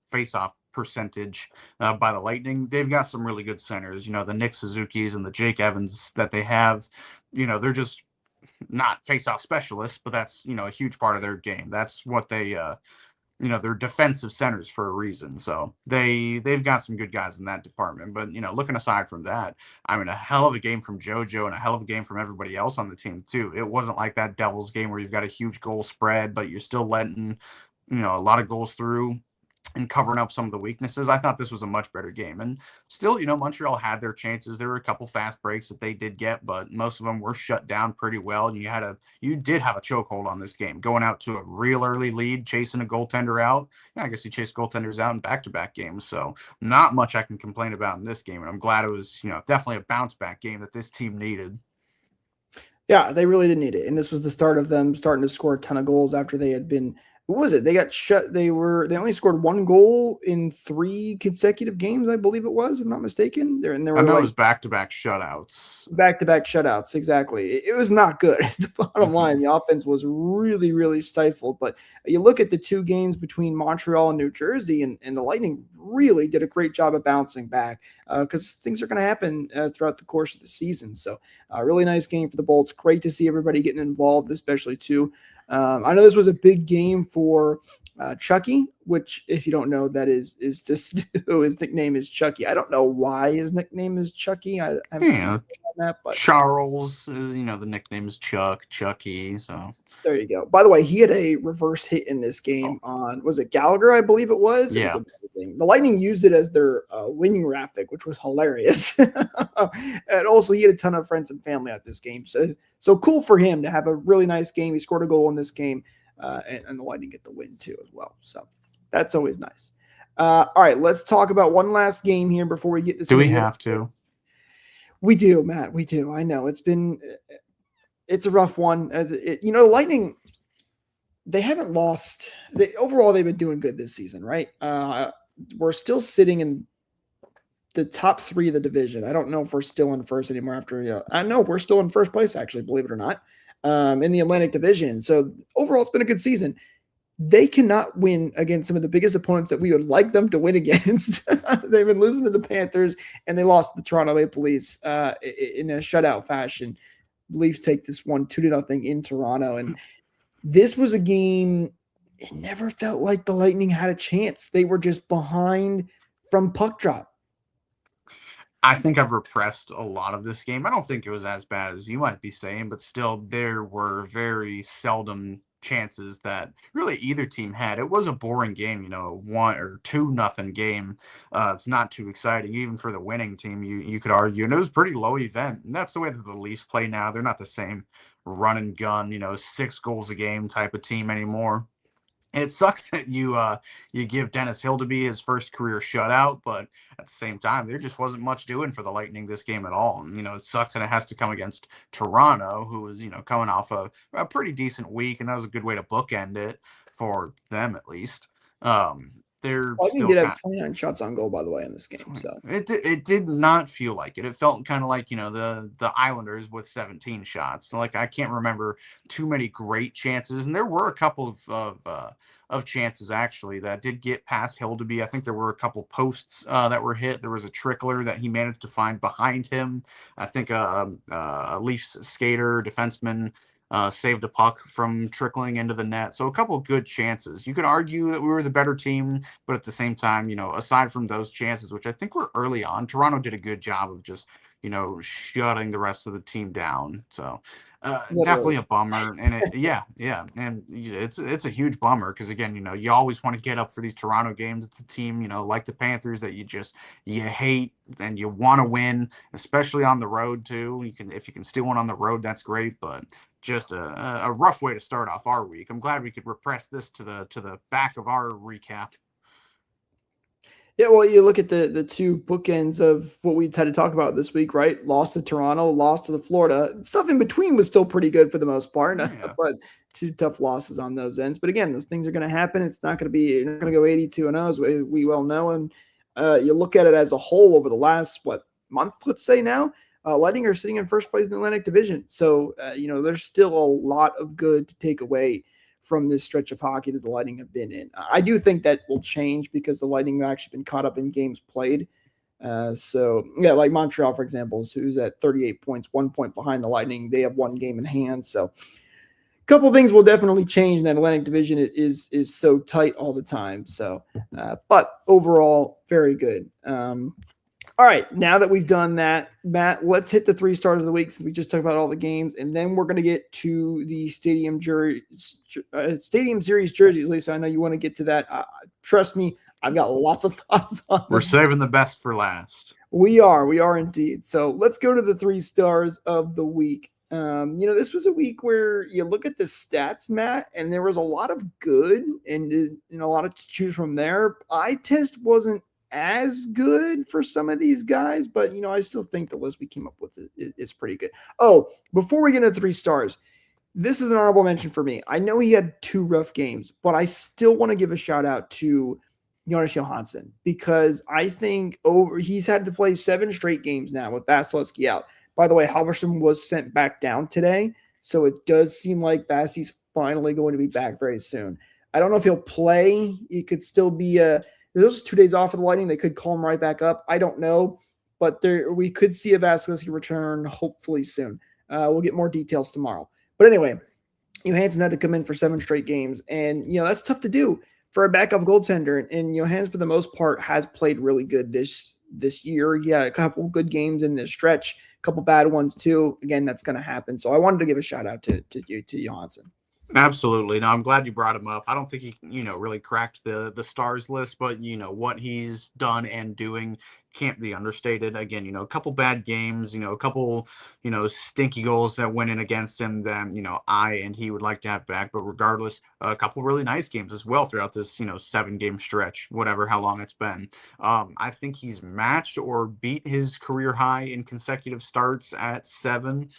Speaker 4: face-off percentage by the Lightning. They've got some really good centers, the Nick Suzuki's and the Jake Evans that they have. They're just not face-off specialists, but that's, a huge part of their game. That's what they, they're defensive centers for a reason. So they've got some good guys in that department. But, looking aside from that, a hell of a game from JoJo and a hell of a game from everybody else on the team, too. It wasn't like that Devils game where you've got a huge goal spread, but you're still letting, a lot of goals through and covering up some of the weaknesses. I thought this was a much better game. And still, Montreal had their chances. There were a couple fast breaks that they did get, but most of them were shut down pretty well. And you did have a chokehold on this game, going out to a real early lead, chasing a goaltender out. Yeah, I guess you chase goaltenders out in back-to-back games. So not much I can complain about in this game. And I'm glad it was, definitely a bounce-back game that this team needed.
Speaker 3: Yeah, they really did need it. And this was the start of them starting to score a ton of goals after they had been – what was it? They got shut. They only scored 1 goal in 3 consecutive games, I believe it was, if I'm not mistaken.
Speaker 4: I know it was back-to-back shutouts.
Speaker 3: Back-to-back shutouts, exactly. It was not good. It's the bottom line. The offense was really, really stifled. But you look at the 2 games between Montreal and New Jersey, and the Lightning really did a great job of bouncing back because things are going to happen throughout the course of the season. So a really nice game for the Bolts. Great to see everybody getting involved, especially too. I know this was a big game for Chucky, which, if you don't know, that is just his nickname is Chucky. I don't know why his nickname is Chucky. I haven't seen on that, but
Speaker 4: Charles, the nickname is Chucky. So
Speaker 3: there you go. By the way, he had a reverse hit in this game on, was it Gallagher? I believe it was.
Speaker 4: Yeah.
Speaker 3: The Lightning used it as their winning graphic, which was hilarious. And also, he had a ton of friends and family at this game. So cool for him to have a really nice game. He scored a goal in this game, and the Lightning get the win too as well. So that's always nice. All right, let's talk about one last game here before we get to.
Speaker 4: Do we have to?
Speaker 3: We do, Matt. We do. I know it's a rough one. The Lightning, they haven't lost. Overall, they've been doing good this season, right? We're still sitting in the top 3 of the division. I don't know if we're still in first anymore after. I know we're still in first place, actually, believe it or not, in the Atlantic Division. So overall, it's been a good season. they cannot win against some of the biggest opponents that we would like them to win against. They've been losing to the Panthers, and they lost to the Toronto Maple Leafs in a shutout fashion. Leafs take this one 2-0 in Toronto, and this was a game. It never felt like the Lightning had a chance. They were just behind from puck drop.
Speaker 4: I think I've repressed a lot of this game. I don't think it was as bad as you might be saying, but still, there were very seldom chances that really either team had. It was a boring game, 1 or 2-0 game. It's not too exciting, even for the winning team, you could argue. And it was a pretty low event. And that's the way that the Leafs play now. They're not the same run and gun, 6 goals a game type of team anymore. And it sucks that you give Dennis Hildeby his first career shutout, but at the same time, there just wasn't much doing for the Lightning this game at all. And, it sucks, and it has to come against Toronto, who was, coming off a pretty decent week, and that was a good way to bookend it for them at least. They're
Speaker 3: Lightning
Speaker 4: still
Speaker 3: did have 29 shots on goal, by the way, in this game. So
Speaker 4: it did not feel like it. It felt kind of like the Islanders with 17 shots. Like, I can't remember too many great chances, and there were a couple of chances actually that did get past Hildeby. I think there were a couple posts that were hit. There was a trickler that he managed to find behind him. I think a Leafs skater defenseman saved a puck from trickling into the net. So a couple of good chances. You could argue that we were the better team, but at the same time, aside from those chances, which I think were early on, Toronto did a good job of just, shutting the rest of the team down. So definitely a bummer. And and it's a huge bummer because, again, you always want to get up for these Toronto games. It's a team, like the Panthers, that you hate and you want to win, especially on the road too. If you can steal one on the road, that's great, but just a rough way to start off our week. I'm glad we could repress this to the back of our recap.
Speaker 3: Yeah, well, you look at the two bookends of what we had to talk about this week, right? Lost to Toronto, lost to the Florida. Stuff in between was still pretty good for the most part, but 2 tough losses on those ends. But again, those things are going to happen. It's not going to be, you're not going to go 82-0, as we well know. And you look at it as a whole over the last, month, let's say now, Lightning are sitting in first place in the Atlantic Division. So, there's still a lot of good to take away from this stretch of hockey that the Lightning have been in. I do think that will change because the Lightning have actually been caught up in games played. Like Montreal, for example, who's at 38 points, 1 point behind the Lightning. They have 1 game in hand. So a couple things will definitely change in that Atlantic Division. It is so tight all the time. So, but overall, very good. All right, now that we've done that, Matt, let's hit the 3 stars of the week since we just talked about all the games, and then we're going to get to the Stadium Series jerseys. Lisa, I know you want to get to that. Trust me, I've got lots of thoughts on
Speaker 4: We're saving the best for last.
Speaker 3: We are indeed. So let's go to the 3 stars of the week. This was a week where you look at the stats, Matt, and there was a lot of good and a lot to choose from there. Eye test wasn't as good for some of these guys, but I still think the list we came up with is pretty good. Oh, before we get into 3 stars, this is an honorable mention for me. I know he had 2 rough games, but I still want to give a shout out to Jonas Johansson because I think he's had to play 7 straight games now with Vasilevsky out. By the way, Halverson was sent back down today, so it does seem like Vasi's finally going to be back very soon. I don't know if he'll play. It could still be there's 2 days off of the Lightning. They could call him right back up. I don't know, but we could see a Vasilevsky return hopefully soon. We'll get more details tomorrow. But anyway, Johansson had to come in for 7 straight games, and that's tough to do for a backup goaltender. And Johansson, for the most part, has played really good this year. He had a couple good games in this stretch, a couple bad ones too. Again, that's going to happen. So I wanted to give a shout out to Johansson.
Speaker 4: Absolutely. No, I'm glad you brought him up. I don't think he, really cracked the stars list, but what he's done and doing can't be understated. Again, a couple bad games, a couple, stinky goals that went in against him that, I and he would like to have back. But regardless, a couple really nice games as well throughout this, 7-game stretch, how long it's been. I think he's matched or beat his career high in consecutive starts at 7.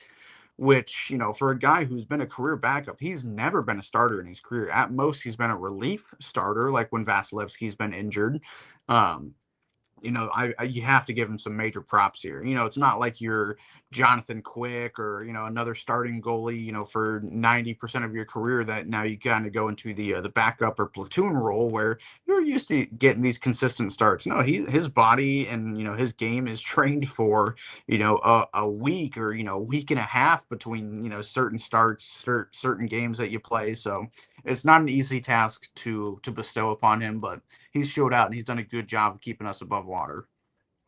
Speaker 4: Which, for a guy who's been a career backup, he's never been a starter in his career. At most, he's been a relief starter, like when Vasilevsky's been injured. you have to give him some major props here. It's not like you're Jonathan Quick or, another starting goalie, for 90% of your career that now you kind of go into the backup or platoon role where you're used to getting these consistent starts. No, his body and, his game is trained for, a week or, a week and a half between, certain starts, certain games that you play. So it's not an easy task to bestow upon him, but he's showed out and he's done a good job of keeping us above water.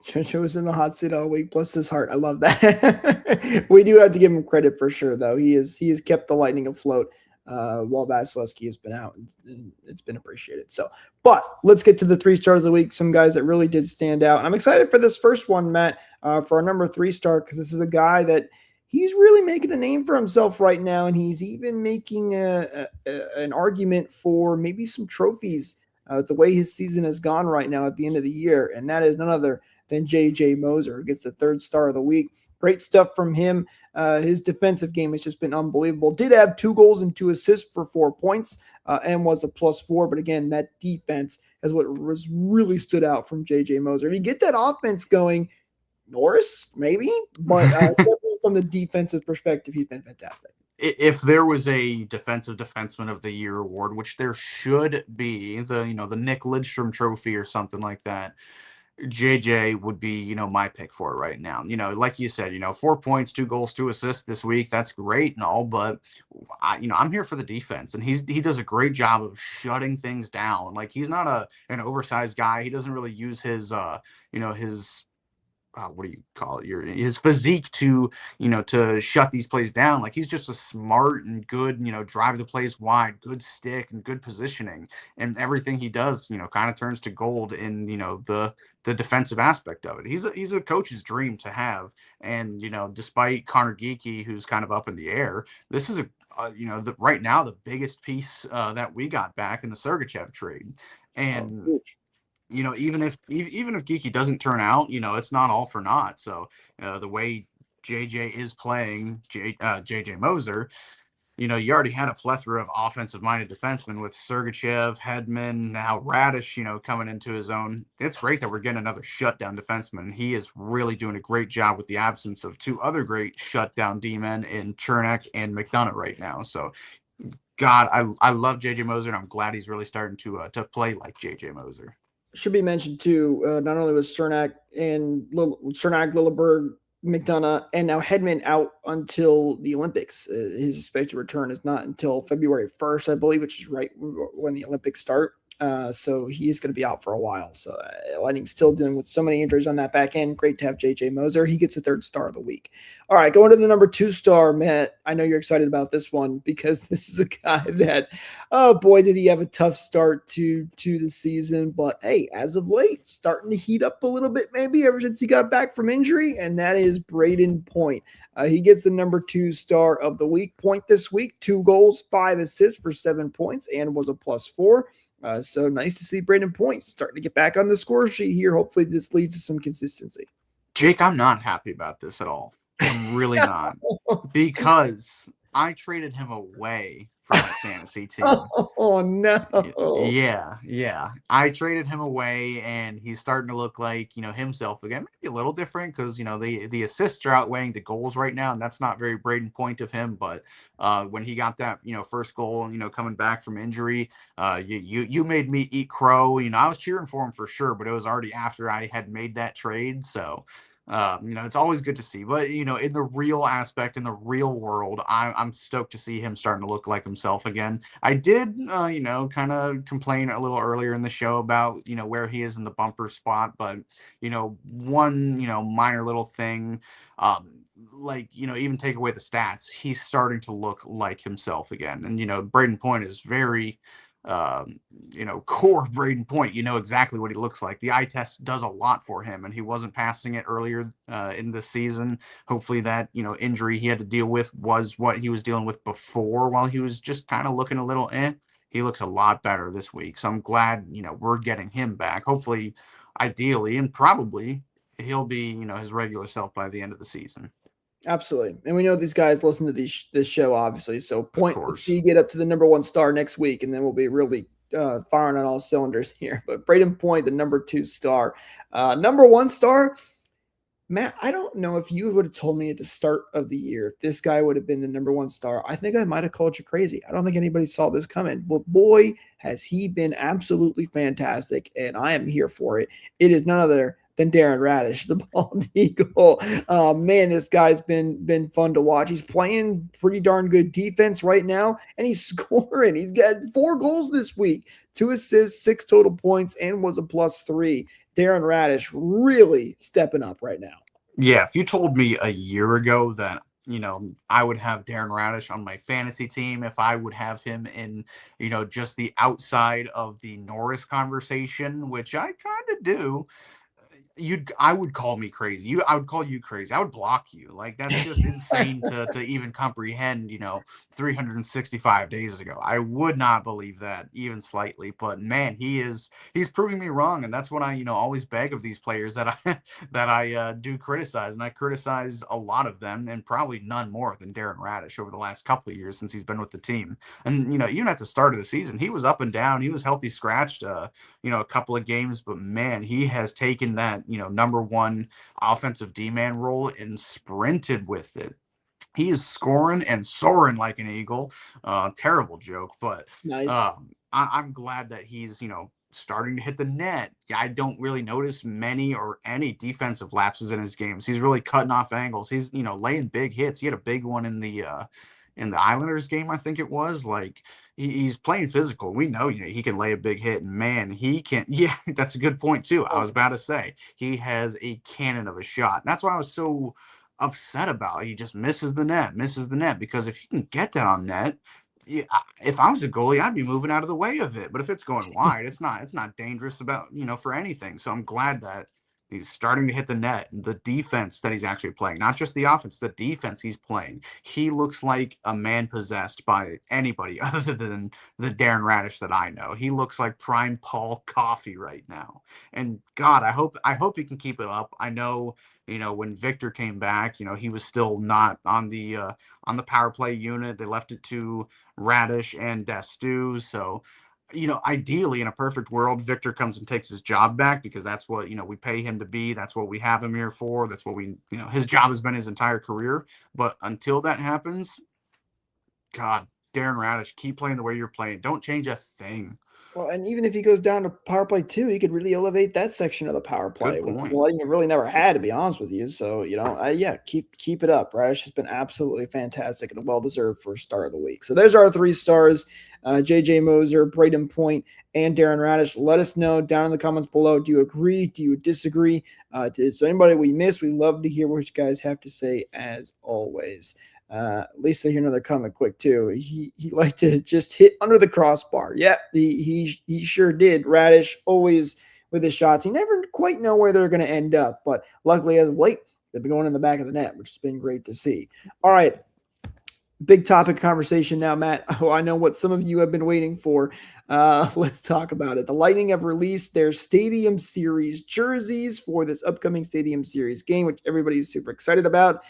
Speaker 3: Jojo was in the hot seat all week. Bless his heart. I love that. We do have to give him credit for sure, though. He has kept the Lightning afloat while Vasilevsky has been out, and it's been appreciated. So, but let's get to the 3 stars of the week. Some guys that really did stand out, and I'm excited for this first one, Matt, for our number 3 star, because this is a guy that he's really making a name for himself right now, and he's even making an argument for maybe some trophies. The way his season has gone right now at the end of the year, and that is none other than J.J. Moser, who gets the 3rd star of the week. Great stuff from him. His defensive game has just been unbelievable. Did have 2 goals and 2 assists for 4 points and was a +4. But again, that defense is what was really stood out from J.J. Moser. If you get that offense going, Norris, maybe, but from the defensive perspective, he's been fantastic.
Speaker 4: If there was a defensive defenseman of the year award, which there should be, the Nick Lidstrom trophy or something like that, JJ would be, my pick for it right now. Like you said, 4 points, 2 goals, 2 assists this week. That's great and all, but I'm here for the defense, and he does a great job of shutting things down. Like, he's not an oversized guy. He doesn't really use his his what do you call it? His physique to shut these plays down. Like, he's just a smart and good, drive the plays wide, good stick and good positioning, and everything he does, kind of turns to gold in, the defensive aspect of it. He's a coach's dream to have. And, despite Connor Geekie, who's kind of up in the air, this is right now, the biggest piece that we got back in the Sergachev trade. And, even if Geekie doesn't turn out, it's not all for naught. So the way JJ is playing, JJ Moser, you already had a plethora of offensive-minded defensemen with Sergachev, Hedman, now Radish, coming into his own. It's great that we're getting another shutdown defenseman. He is really doing a great job with the absence of 2 other great shutdown D-men in Chernak and McDonough right now. So, God, I love JJ Moser, and I'm glad he's really starting to play like JJ Moser.
Speaker 3: Should be mentioned too. Not only was Chernak, Lilleberg, McDonough, and now Hedman out until the Olympics. His expected return is not until February 1st, I believe, which is right when the Olympics start. So he's going to be out for a while. So Lightning still dealing with so many injuries on that back end. Great to have J.J. Moser. He gets a 3rd star of the week. All right, going to the number 2 star, Matt. I know you're excited about this one because this is a guy that, oh boy, did he have a tough start to the season. But hey, as of late, starting to heat up a little bit maybe ever since he got back from injury, and that is Brayden Point. He gets the number 2 star of the week. Point this week, 2 goals, 5 assists for 7 points, and was a +4. So nice to see Brayden Point starting to get back on the score sheet here. Hopefully this leads to some consistency.
Speaker 4: Jake, I'm not happy about this at all. I'm really not. Because I traded him away from my fantasy team.
Speaker 3: Oh, no.
Speaker 4: Yeah. I traded him away, and he's starting to look like, himself again. Maybe a little different because, the assists are outweighing the goals right now, and that's not very Brayden Point of him. But when he got that, first goal, coming back from injury, you made me eat crow. I was cheering for him for sure, but it was already after I had made that trade. So, it's always good to see, but in the real aspect, in the real world, I'm stoked to see him starting to look like himself again. I did, kind of complain a little earlier in the show about, where he is in the bumper spot, but, one, minor little thing, even take away the stats, he's starting to look like himself again. And, Brayden Point is very, core Brayden Point, exactly what he looks like. The eye test does a lot for him, and he wasn't passing it earlier in this season. Hopefully that, injury he had to deal with was what he was dealing with before while he was just kind of looking a little He looks a lot better this week. So I'm glad, we're getting him back. Hopefully, ideally, and probably he'll be, his regular self by the end of the season.
Speaker 3: Absolutely. And we know these guys listen to this show, obviously. So Point, let's see you get up to the number 1 star next week, and then we'll be really firing on all cylinders here. But Braden Point, the number 2 star. Number 1 star, Matt, I don't know if you would have told me at the start of the year if this guy would have been the number 1 star. I think I might have called you crazy. I don't think anybody saw this coming. But boy, has he been absolutely fantastic, and I am here for it. It is none other than Darren Radish, the bald eagle. Man, this guy's been fun to watch. He's playing pretty darn good defense right now, and he's scoring. He's got 4 goals this week, 2 assists, 6 total points, and was a +3. Darren Radish really stepping up right now.
Speaker 4: Yeah, if you told me a year ago that, I would have Darren Radish on my fantasy team, if I would have him in, just the outside of the Norris conversation, which I kind of do, I would call me crazy. I would call you crazy. I would block you. Like, that's just insane to even comprehend, 365 days ago. I would not believe that even slightly, but man, he's proving me wrong. And that's what I, always beg of these players that I do criticize. And I criticize a lot of them, and probably none more than Darren Radish over the last couple of years since he's been with the team. And, even at the start of the season, he was up and down. He was healthy scratched, a couple of games, but man, he has taken that, number 1 offensive D-man role and sprinted with it. He is scoring and soaring like an eagle. Terrible joke, but
Speaker 3: nice.
Speaker 4: I'm glad that he's, starting to hit the net. I don't really notice many or any defensive lapses in his games. He's really cutting off angles. He's, laying big hits. He had a big one in the Islanders game, I think it was. Like, he's playing physical. We know he can lay a big hit, and man, he can. Yeah, that's a good point too. I was about to say he has a cannon of a shot. And that's why I was so upset about it. He just misses the net, because if you can get that on net, if I was a goalie, I'd be moving out of the way of it. But if it's going wide, it's not dangerous for anything. So I'm glad that he's starting to hit the net. The defense that he's actually playing, not just the offense, the defense he's playing. He looks like a man possessed by anybody other than the Darren Radish that I know. He looks like prime Paul Coffey right now. And God, I hope he can keep it up. I know, when Victor came back, he was still not on the power play unit. They left it to Radish and Destu. So, ideally, in a perfect world, Victor comes and takes his job back, because that's what, we pay him to be. That's what we have him here for. That's what his job has been his entire career. But until that happens, God, Darren Radish, keep playing the way you're playing. Don't change a thing.
Speaker 3: Well, and even if he goes down to power play 2, he could really elevate that section of the power play, which he really never had, to be honest with you. So, keep it up. Radish has been absolutely fantastic and well-deserved first star of the week. So there's our 3 stars, JJ Moser, Braden Point, and Darren Radish. Let us know down in the comments below. Do you agree? Do you disagree? Is there anybody we missed? We love to hear what you guys have to say, as always. Lisa, here another comment quick too. He liked to just hit under the crossbar. Yeah, he sure did. Radish always with his shots. You never quite know where they're going to end up, but luckily as of late, they've been going in the back of the net, which has been great to see. All right. Big topic conversation now, Matt. Oh, I know what some of you have been waiting for. Let's talk about it. The Lightning have released their Stadium Series jerseys for this upcoming Stadium Series game, which everybody's super excited about.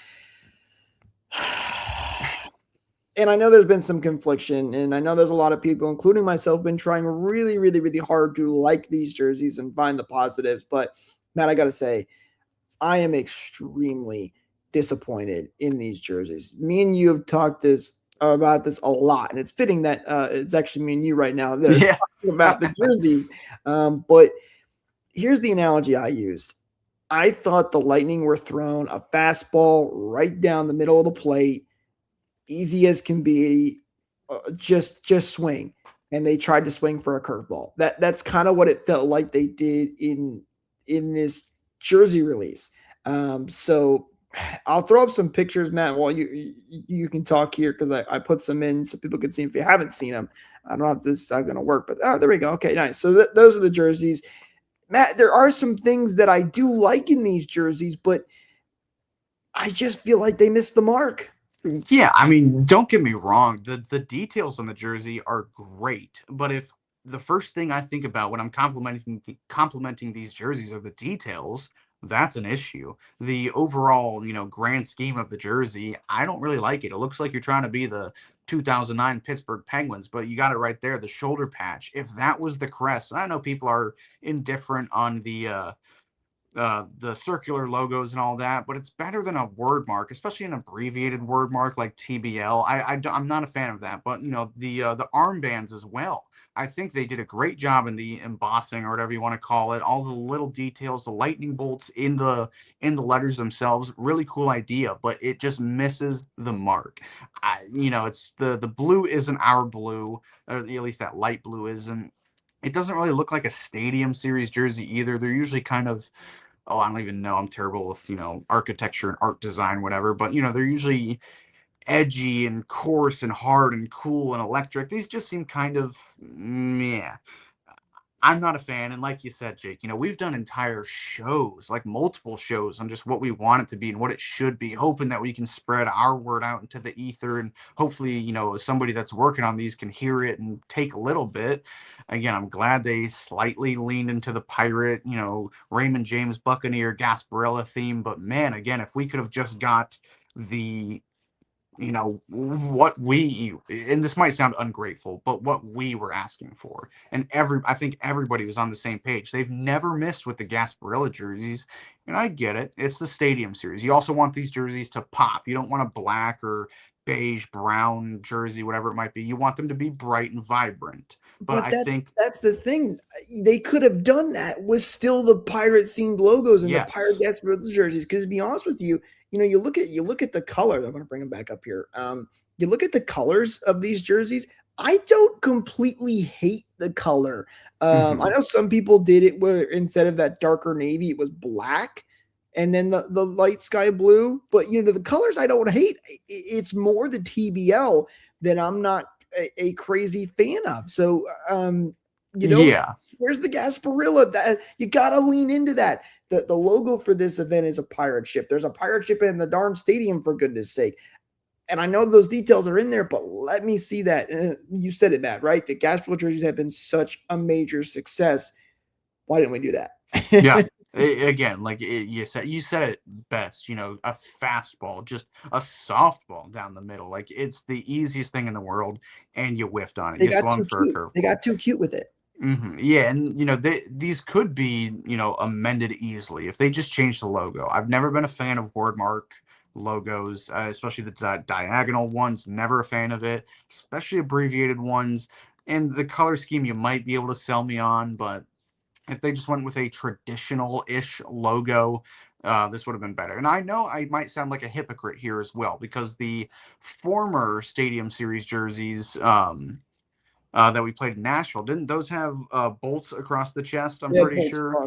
Speaker 3: And I know there's been some confliction, and I know there's a lot of people, including myself, been trying really, really, really hard to like these jerseys and find the positives. But, Matt, I got to say, I am extremely disappointed in these jerseys. Me and you have talked about this a lot, and it's fitting that it's actually me and you right now that are talking about the jerseys. But here's the analogy I used. I thought the Lightning were throwing a fastball right down the middle of the plate, easy as can be, just swing. And they tried to swing for a curveball. That's kind of what it felt like they did in this jersey release. So I'll throw up some pictures, Matt, while you can talk here, because I put some in so people can see them if you haven't seen them. I don't know if this is going to work, but there we go. Okay, nice. So those are the jerseys. Matt, there are some things that I do like in these jerseys, but I just feel like they missed the mark.
Speaker 4: Yeah, I mean, don't get me wrong. The details on the jersey are great, but if the first thing I think about when I'm complimenting these jerseys are the details, that's an issue. The overall, grand scheme of the jersey, I don't really like it. It looks like you're trying to be the 2009 Pittsburgh Penguins, but you got it right there, the shoulder patch. If that was the crest, and I know people are indifferent on the circular logos and all that, but it's better than a word mark, especially an abbreviated word mark like TBL. I'm not a fan of that, but the armbands as well. I think they did a great job in the embossing or whatever you want to call it. All the little details, the lightning bolts in the letters themselves, really cool idea, but it just misses the mark. It's the blue isn't our blue, or at least that light blue isn't. It doesn't really look like a stadium series jersey either. They're usually kind of, oh, I don't even know. I'm terrible with, architecture and art design, whatever. But, they're usually edgy and coarse and hard and cool and electric. These just seem kind of meh. I'm not a fan. And like you said, Jake, we've done entire shows, like multiple shows on just what we want it to be and what it should be, hoping that we can spread our word out into the ether. And hopefully, somebody that's working on these can hear it and take a little bit. Again, I'm glad they slightly leaned into the pirate, Raymond James Buccaneer Gasparilla theme. But man, again, if we could have just got the what we, and this might sound ungrateful, but what we were asking for, and I think everybody was on the same page. They've never missed with the Gasparilla jerseys, and I get it. It's the stadium series. You also want these jerseys to pop. You don't want a black or beige, brown jersey, whatever it might be. You want them to be bright and vibrant. But I think
Speaker 3: that's the thing. They could have done that with still the pirate themed logos and the pirate Gasparilla jerseys. Because to be honest with you, you look at the color. I'm going to bring them back up here. You look at the colors of these jerseys. I don't completely hate the color. I know some people did it where instead of that darker navy, it was black, and then the light sky blue. But the colors I don't hate. It's more the TBL that I'm not a crazy fan of. So where's the Gasparilla? That you got to lean into that. The logo for this event is a pirate ship. There's a pirate ship in the darn stadium, for goodness sake. And I know those details are in there, but let me see that. You said it, Matt, right? The Gasparilla jerseys have been such a major success. Why didn't we do that?
Speaker 4: Yeah. Again, like you said it best, a fastball, just a softball down the middle. Like it's the easiest thing in the world, and you whiffed on it.
Speaker 3: They got too cute with it.
Speaker 4: Yeah, and these could be amended easily if they just change the logo. I've never been a fan of word mark logos, especially the diagonal ones. Never a fan of it, especially abbreviated ones. And the color scheme you might be able to sell me on, but if they just went with a traditional-ish logo, this would have been better. And I know I might sound like a hypocrite here as well, because the former Stadium Series jerseys that we played in Nashville, didn't those have bolts across the chest? I'm pretty sure.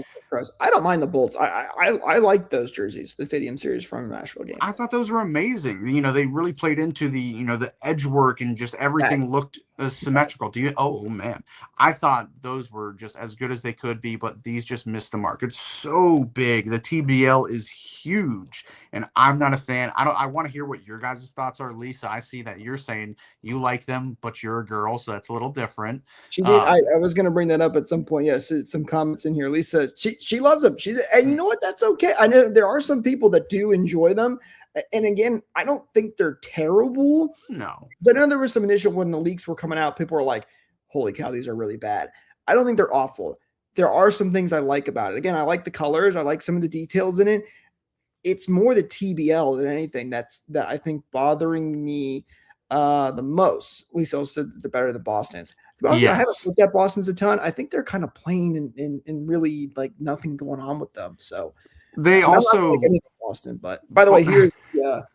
Speaker 3: I don't mind the bolts. I like those jerseys, the Stadium Series from Nashville games.
Speaker 4: I thought those were amazing. They really played into the edge work, and just everything looked symmetrical. Oh man, I thought those were just as good as they could be, but these just missed the mark. It's so big. The TBL is huge, and I'm not a fan. I want to hear what your guys' thoughts are. Lisa, I see that you're saying you like them, but you're a girl, so that's a little different.
Speaker 3: She did. I was going to bring that up at some point. Yes, some comments in here. Lisa, she loves them. And you know what? That's okay. I know there are some people that do enjoy them. And again, I don't think they're terrible.
Speaker 4: No.
Speaker 3: Because I know there was some initial, when the leaks were coming out, people were like, holy cow, these are really bad. I don't think they're awful. There are some things I like about it. Again, I like the colors. I like some of the details in it. It's more the TBL than anything that I think bothering me the most. At least also they're better than Boston's. Yes. I haven't looked at Boston's a ton. I think they're kind of plain and really like nothing going on with them. So
Speaker 4: they also
Speaker 3: like anything Boston. But by the way, here's the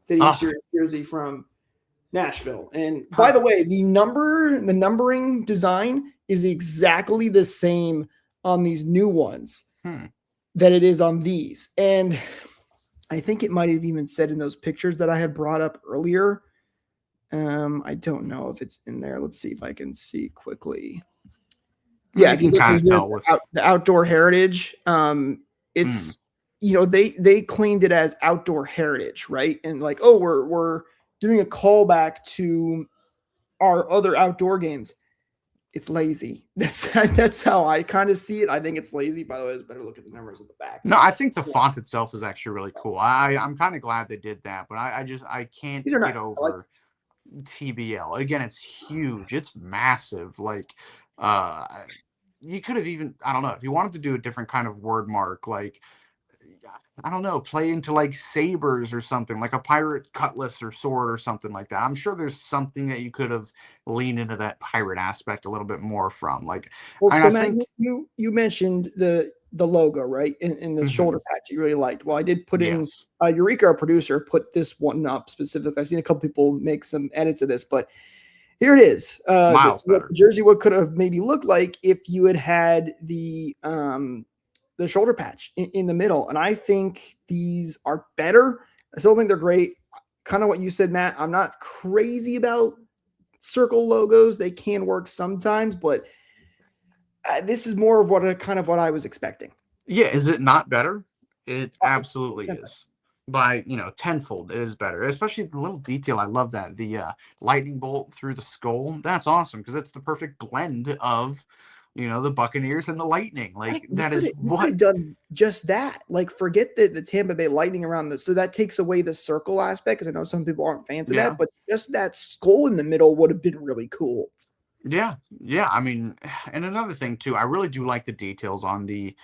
Speaker 3: Stadium Series jersey from Nashville. And by the way, the numbering design is exactly the same on these new ones that it is on these. And I think it might have even said in those pictures that I had brought up earlier. I don't know if it's in there. Let's see if I can see quickly. Yeah, if you look at the outdoor heritage, it's they claimed it as outdoor heritage, right? And like, oh, we're doing a callback to our other outdoor games. it's lazy. That's how I kind of see it. I think it's lazy. By the way, it's better look at the numbers at the back.
Speaker 4: No, I think the font itself is actually really cool. I'm kind of glad they did that, but I can't
Speaker 3: These are
Speaker 4: get
Speaker 3: not
Speaker 4: over TBL. Again, it's huge. It's massive. Like, you could have even, I don't know, if you wanted to do a different kind of word mark, like, I don't know, play into like sabers or something, like a pirate cutlass or sword or something like that. I'm sure there's something that you could have leaned into that pirate aspect a little bit more from. Like,
Speaker 3: Well,
Speaker 4: and
Speaker 3: so
Speaker 4: I
Speaker 3: Matt,
Speaker 4: think,
Speaker 3: you mentioned the logo, right? In the shoulder patch you really liked. Well, I did put in
Speaker 4: yes,
Speaker 3: Eureka, our producer, put this one up specifically. I've seen a couple people make some edits of this, but here it is.
Speaker 4: miles
Speaker 3: What
Speaker 4: better.
Speaker 3: the jersey what could have maybe looked like if you had the shoulder patch in the middle. And I think these are better. I still think they're great. Kind of what you said, Matt. I'm not crazy about circle logos. They can work sometimes, but this is more of what I was expecting.
Speaker 4: Yeah, is it not better? It
Speaker 3: Oh,
Speaker 4: absolutely is. By tenfold, it is better. Especially the little detail. I love that the lightning bolt through the skull. That's awesome because it's the perfect blend of the Buccaneers and the Lightning. Like that is
Speaker 3: You could
Speaker 4: what.
Speaker 3: have done just that. Like forget the Tampa Bay Lightning around this. So that takes away the circle aspect because I know some people aren't fans of
Speaker 4: Yeah.
Speaker 3: that, but just that skull in the middle would have been really cool.
Speaker 4: Yeah. I mean, and another thing too, I really do like the details on the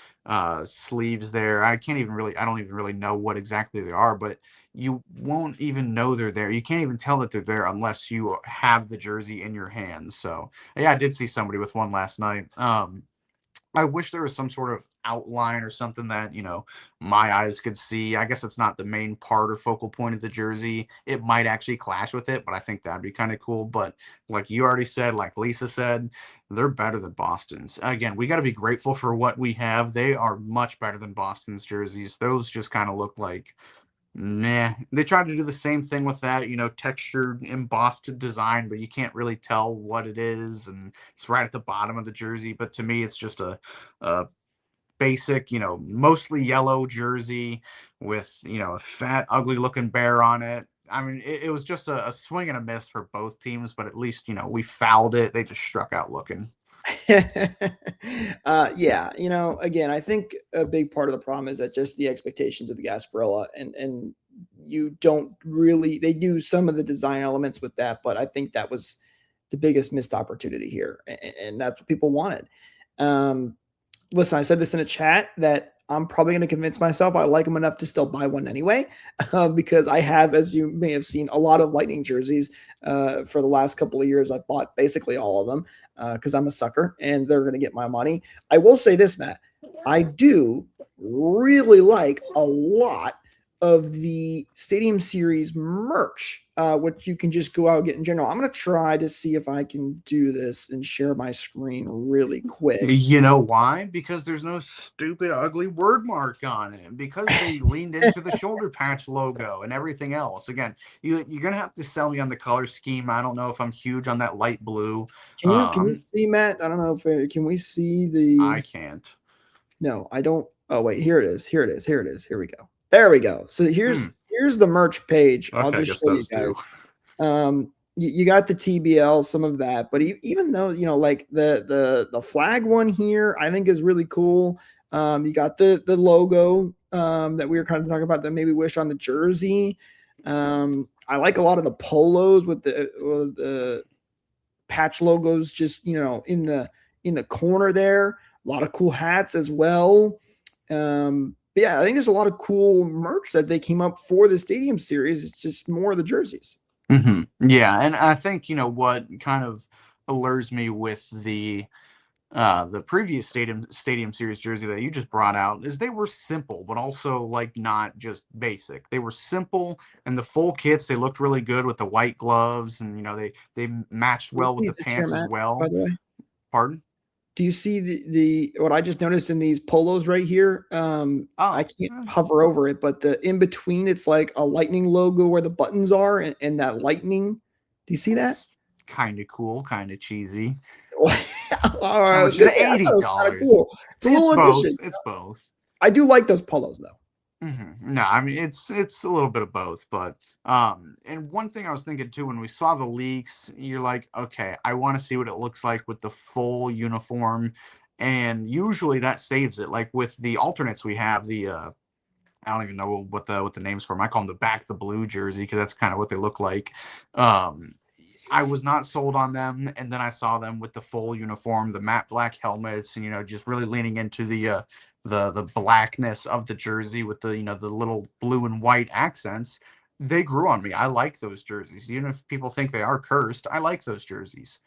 Speaker 4: sleeves there. I don't even really know what exactly they are, but you won't even know they're there. You can't even tell that they're there unless you have the jersey in your hands. So yeah, I did see somebody with one last night. I wish there was some sort of outline or something that, my eyes could see. I guess it's not the main part or focal point of the jersey. It might actually clash with it, but I think that'd be kind of cool. But like you already said, like Lisa said, they're better than Boston's. Again, we got to be grateful for what we have. They are much better than Boston's jerseys. Those just kind of look like, nah. They tried to do the same thing with that, textured, embossed design, but you can't really tell what it is. And it's right at the bottom of the jersey. But to me, it's just a basic, mostly yellow jersey with, a fat, ugly looking bear on it. I mean, it was just a swing and a miss for both teams, but at least, we fouled it. They just struck out looking.
Speaker 3: Yeah, again, I think a big part of the problem is that just the expectations of the Gasparilla and you don't really, they do some of the design elements with that, but I think that was the biggest missed opportunity here. And that's what people wanted. Listen, I said this in a chat that I'm probably going to convince myself I like them enough to still buy one anyway, because I have, as you may have seen, a lot of Lightning jerseys for the last couple of years. I've bought basically all of them because I'm a sucker and they're going to get my money. I will say this, Matt, I do really like a lot of the Stadium Series merch, which you can just go out and get in general. I'm going to try to see if I can do this and share my screen really quick.
Speaker 4: You know why? Because there's no stupid, ugly word mark on it. Because they leaned into the shoulder patch logo and everything else. Again, you're going to have to sell me on the color scheme. I don't know if I'm huge on that light blue.
Speaker 3: Can you see, Matt? I don't know if can we see the...
Speaker 4: I can't.
Speaker 3: No, I don't. Oh, wait, here it is. Here we go. There we go. So here's the merch page.
Speaker 4: Okay,
Speaker 3: I'll just show you guys. You got the TBL, some of that, but even though like the flag one here, I think is really cool. You got the logo that we were kind of talking about that maybe wish on the jersey. I like a lot of the polos with the patch logos just in the corner there. A lot of cool hats as well. But yeah, I think there's a lot of cool merch that they came up for the Stadium Series. It's just more of the jerseys.
Speaker 4: Mm-hmm. Yeah, and I think what kind of allures me with the previous Stadium Series jersey that you just brought out is they were simple, but also like not just basic. They were simple, and the full kits, they looked really good with the white gloves, and they matched well with the pants as well.
Speaker 3: By the way,
Speaker 4: pardon.
Speaker 3: Do you see the what I just noticed in these polos right here? I can't hover over it, but the in between, it's like a lightning logo where the buttons are, and that lightning. Do you see that?
Speaker 4: Kind of cool, kind of cheesy.
Speaker 3: $80.
Speaker 4: Cool.
Speaker 3: It's a little addition.
Speaker 4: It's both.
Speaker 3: I do like those polos though.
Speaker 4: No, I mean it's a little bit of both, but and one thing I was thinking too when we saw the leaks, you're like, okay, I want to see what it looks like with the full uniform, and usually that saves it. Like with the alternates, we have the I don't even know what the names for them. I call them the back the blue jersey because that's kind of what they look like. Um, I was not sold on them, and then I saw them with the full uniform, the matte black helmets, and just really leaning into the blackness of the jersey with the little blue and white accents. They grew on me. I like those jerseys, even if people think they are cursed. I like those jerseys.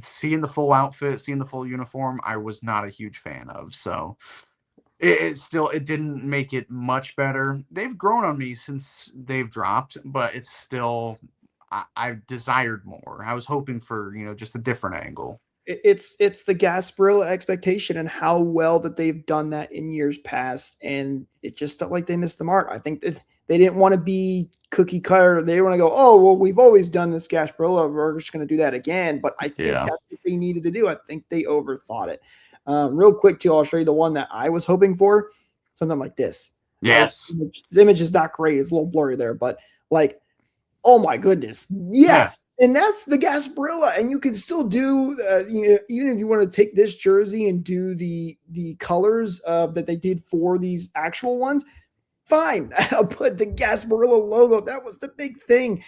Speaker 4: Seeing the full outfit, seeing the full uniform, I was not a huge fan of. So it didn't make it much better. They've grown on me since they've dropped, but it's still I desired more. I was hoping for, just a different angle.
Speaker 3: It's the Gasparilla expectation and how well that they've done that in years past, and it just felt like they missed the mark. I think that they didn't want to be cookie cutter. They didn't want to go, oh well, we've always done this Gasparilla, we're just going to do that again. But I think that's what they needed to do. I think they overthought it. Real quick too, I'll show you the one that I was hoping for, something like this.
Speaker 4: Yes,
Speaker 3: the image is not great; it's a little blurry there, but like, oh my goodness, yes, and that's the Gasparilla, and you can still do, even if you want to take this jersey and do the colors that they did for these actual ones. Fine, I'll put the Gasparilla logo. That was the big thing.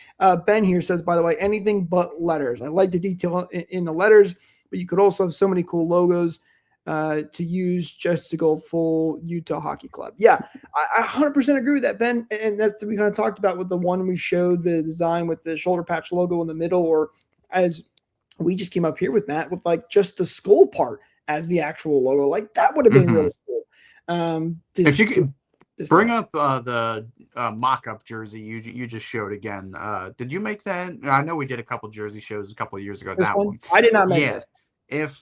Speaker 3: Ben here says, by the way, anything but letters. I like the detail in the letters, but you could also have so many cool logos to use just to go full Utah Hockey Club. Yeah, I 100% agree with that, Ben. And that's what we kind of talked about with the one we showed the design with the shoulder patch logo in the middle, or as we just came up here with Matt, with like just the skull part as the actual logo. Like that would have been really cool.
Speaker 4: If you could bring up the mock-up jersey you just showed again. Did you make that? I know we did a couple jersey shows a couple of years ago.
Speaker 3: This
Speaker 4: that one.
Speaker 3: I did not make this.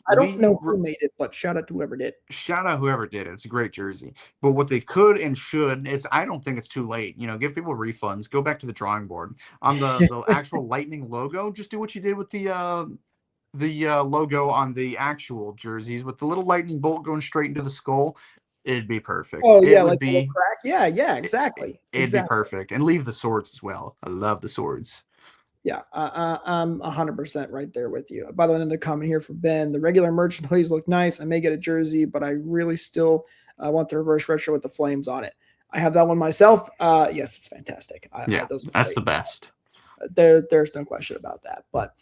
Speaker 4: I
Speaker 3: don't know who made it, but shout out to whoever did.
Speaker 4: Shout out whoever did it. It's a great jersey. But what they could and should is, I don't think it's too late. Give people refunds. Go back to the drawing board on the actual Lightning logo. Just do what you did with the logo on the actual jerseys with the little lightning bolt going straight into the skull. It'd be perfect.
Speaker 3: Oh yeah, like a crack. Yeah, exactly.
Speaker 4: It'd be perfect, and leave the swords as well. I love the swords.
Speaker 3: Yeah, I'm 100% right there with you. By the way, another comment here from Ben. The regular merch and hoodies look nice. I may get a jersey, but I really still want the reverse retro with the flames on it. I have that one myself. Yes, it's fantastic. That's
Speaker 4: the best.
Speaker 3: There's no question about that. But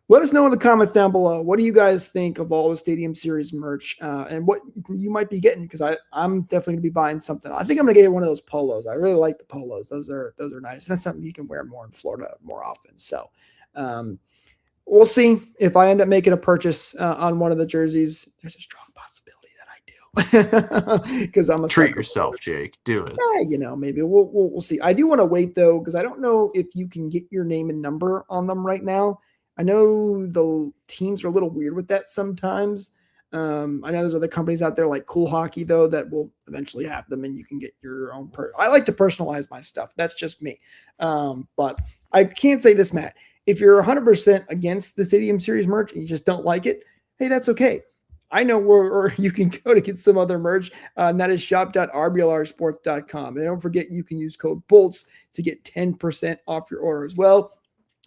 Speaker 3: let us know in the comments down below. What do you guys think of all the Stadium Series merch and what you might be getting? Because I'm definitely going to be buying something. I think I'm going to get one of those polos. I really like the polos. Those are nice. And that's something you can wear more in Florida more often. So we'll see if I end up making a purchase on one of the jerseys. There's a strong possibility that I do. Because I'm a
Speaker 4: treat yourself, Jake. Do it.
Speaker 3: Yeah, maybe we'll see. I do want to wait though, because I don't know if you can get your name and number on them right now. I know the teams are a little weird with that sometimes. I know there's other companies out there like Cool Hockey, though, that will eventually have them, and you can get your own. I like to personalize my stuff. That's just me. But I can't say this, Matt. If you're 100% against the Stadium Series merch and you just don't like it, hey, that's okay. I know where you can go to get some other merch, and that is shop.rblrsports.com. And don't forget, you can use code BOLTS to get 10% off your order as well.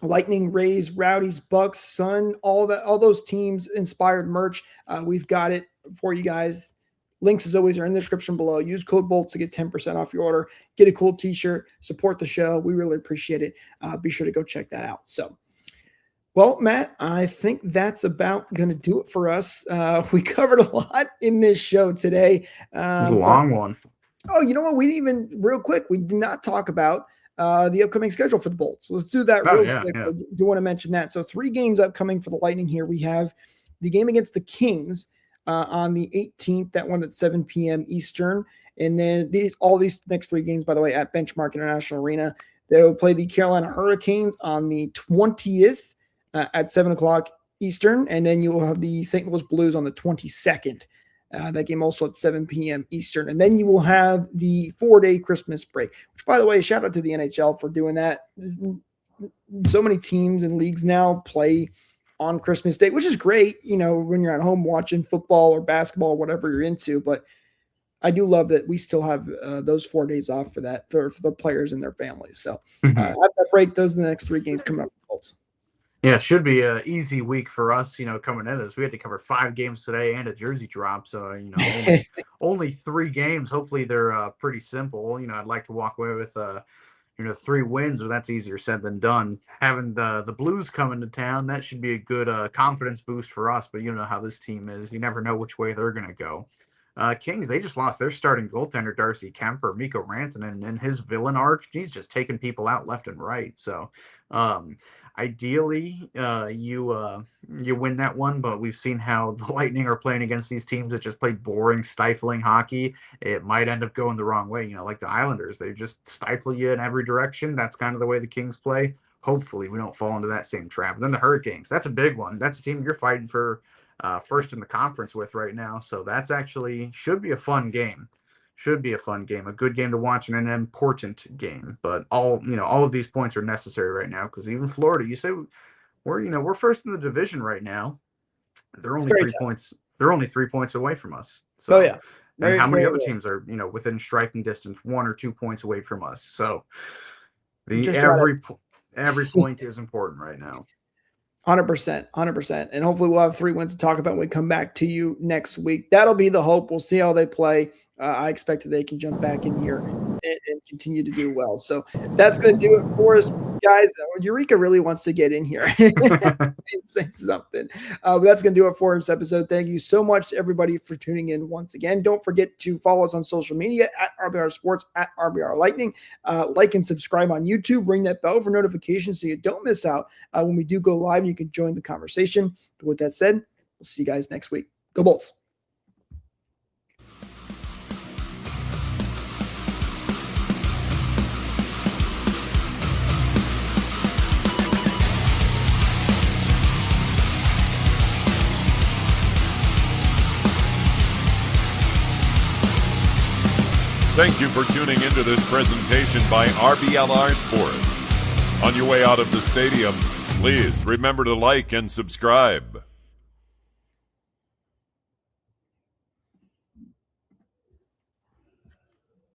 Speaker 3: Lightning, Rays, Rowdies, Bucks, Sun, all those teams inspired merch. We've got it for you guys. Links, as always, are in the description below. Use code BOLTS to get 10% off your order. Get a cool t-shirt. Support the show. We really appreciate it. Be sure to go check that out. So, well, Matt, I think that's about going to do it for us. We covered a lot in this show today.
Speaker 4: It was a long one.
Speaker 3: Oh, you know what? We didn't even, real quick, we did not talk about the upcoming schedule for the Bolts. So let's do that real quick. Yeah. I do want to mention that. So 3 games upcoming for the Lightning here. We have the game against the Kings on the 18th, that one at 7 p.m. Eastern. And then all these next 3 games, by the way, at Benchmark International Arena. They will play the Carolina Hurricanes on the 20th at 7 o'clock Eastern. And then you will have the St. Louis Blues on the 22nd. That game also at 7 p.m. Eastern. And then you will have the 4-day Christmas break, which, by the way, shout out to the NHL for doing that. So many teams and leagues now play on Christmas Day, which is great, when you're at home watching football or basketball or whatever you're into. But I do love that we still have those 4 days off for that for the players and their families. So have that break. Those are the next 3 games coming up for the Colts.
Speaker 4: Yeah, it should be an easy week for us, coming into this. We had to cover 5 games today and a jersey drop. So, only 3 games. Hopefully they're pretty simple. I'd like to walk away with, 3 wins, but that's easier said than done. Having the Blues come into town, that should be a good confidence boost for us. But you know how this team is. You never know which way they're going to go. Kings, they just lost their starting goaltender, Darcy Kemper. Mikko Rantanen and his villain arc, he's just taking people out left and right. So, ideally, you win that one, but we've seen how the Lightning are playing against these teams that just play boring, stifling hockey. It might end up going the wrong way. Like the Islanders, they just stifle you in every direction. That's kind of the way the Kings play. Hopefully, we don't fall into that same trap. And then the Hurricanes, that's a big one. That's a team you're fighting for first in the conference with right now. So that's actually should be a fun game. Should be a fun game, a good game to watch, and an important game. But all of these points are necessary right now because even Florida, you say we're first in the division right now. They're only 3 points. They're only 3 points away from us. So, and how many other teams are within striking distance, 1 or 2 points away from us? So every point is important right now.
Speaker 3: 100%. And hopefully we'll have 3 wins to talk about when we come back to you next week. That'll be the hope. We'll see how they play. I expect that they can jump back in here and continue to do well. So that's going to do it for us, guys. Eureka really wants to get in here and say something. But that's going to do it for this episode. Thank you so much, everybody, for tuning in once again. Don't forget to follow us on social media at RBLR Sports, at RBLR Lightning. Like and subscribe on YouTube. Ring that bell for notifications so you don't miss out when we do go live. You can join the conversation. But with that said, we'll see you guys next week. Go Bolts.
Speaker 1: Thank you for tuning into this presentation by RBLR Sports. On your way out of the stadium, please remember to like and subscribe.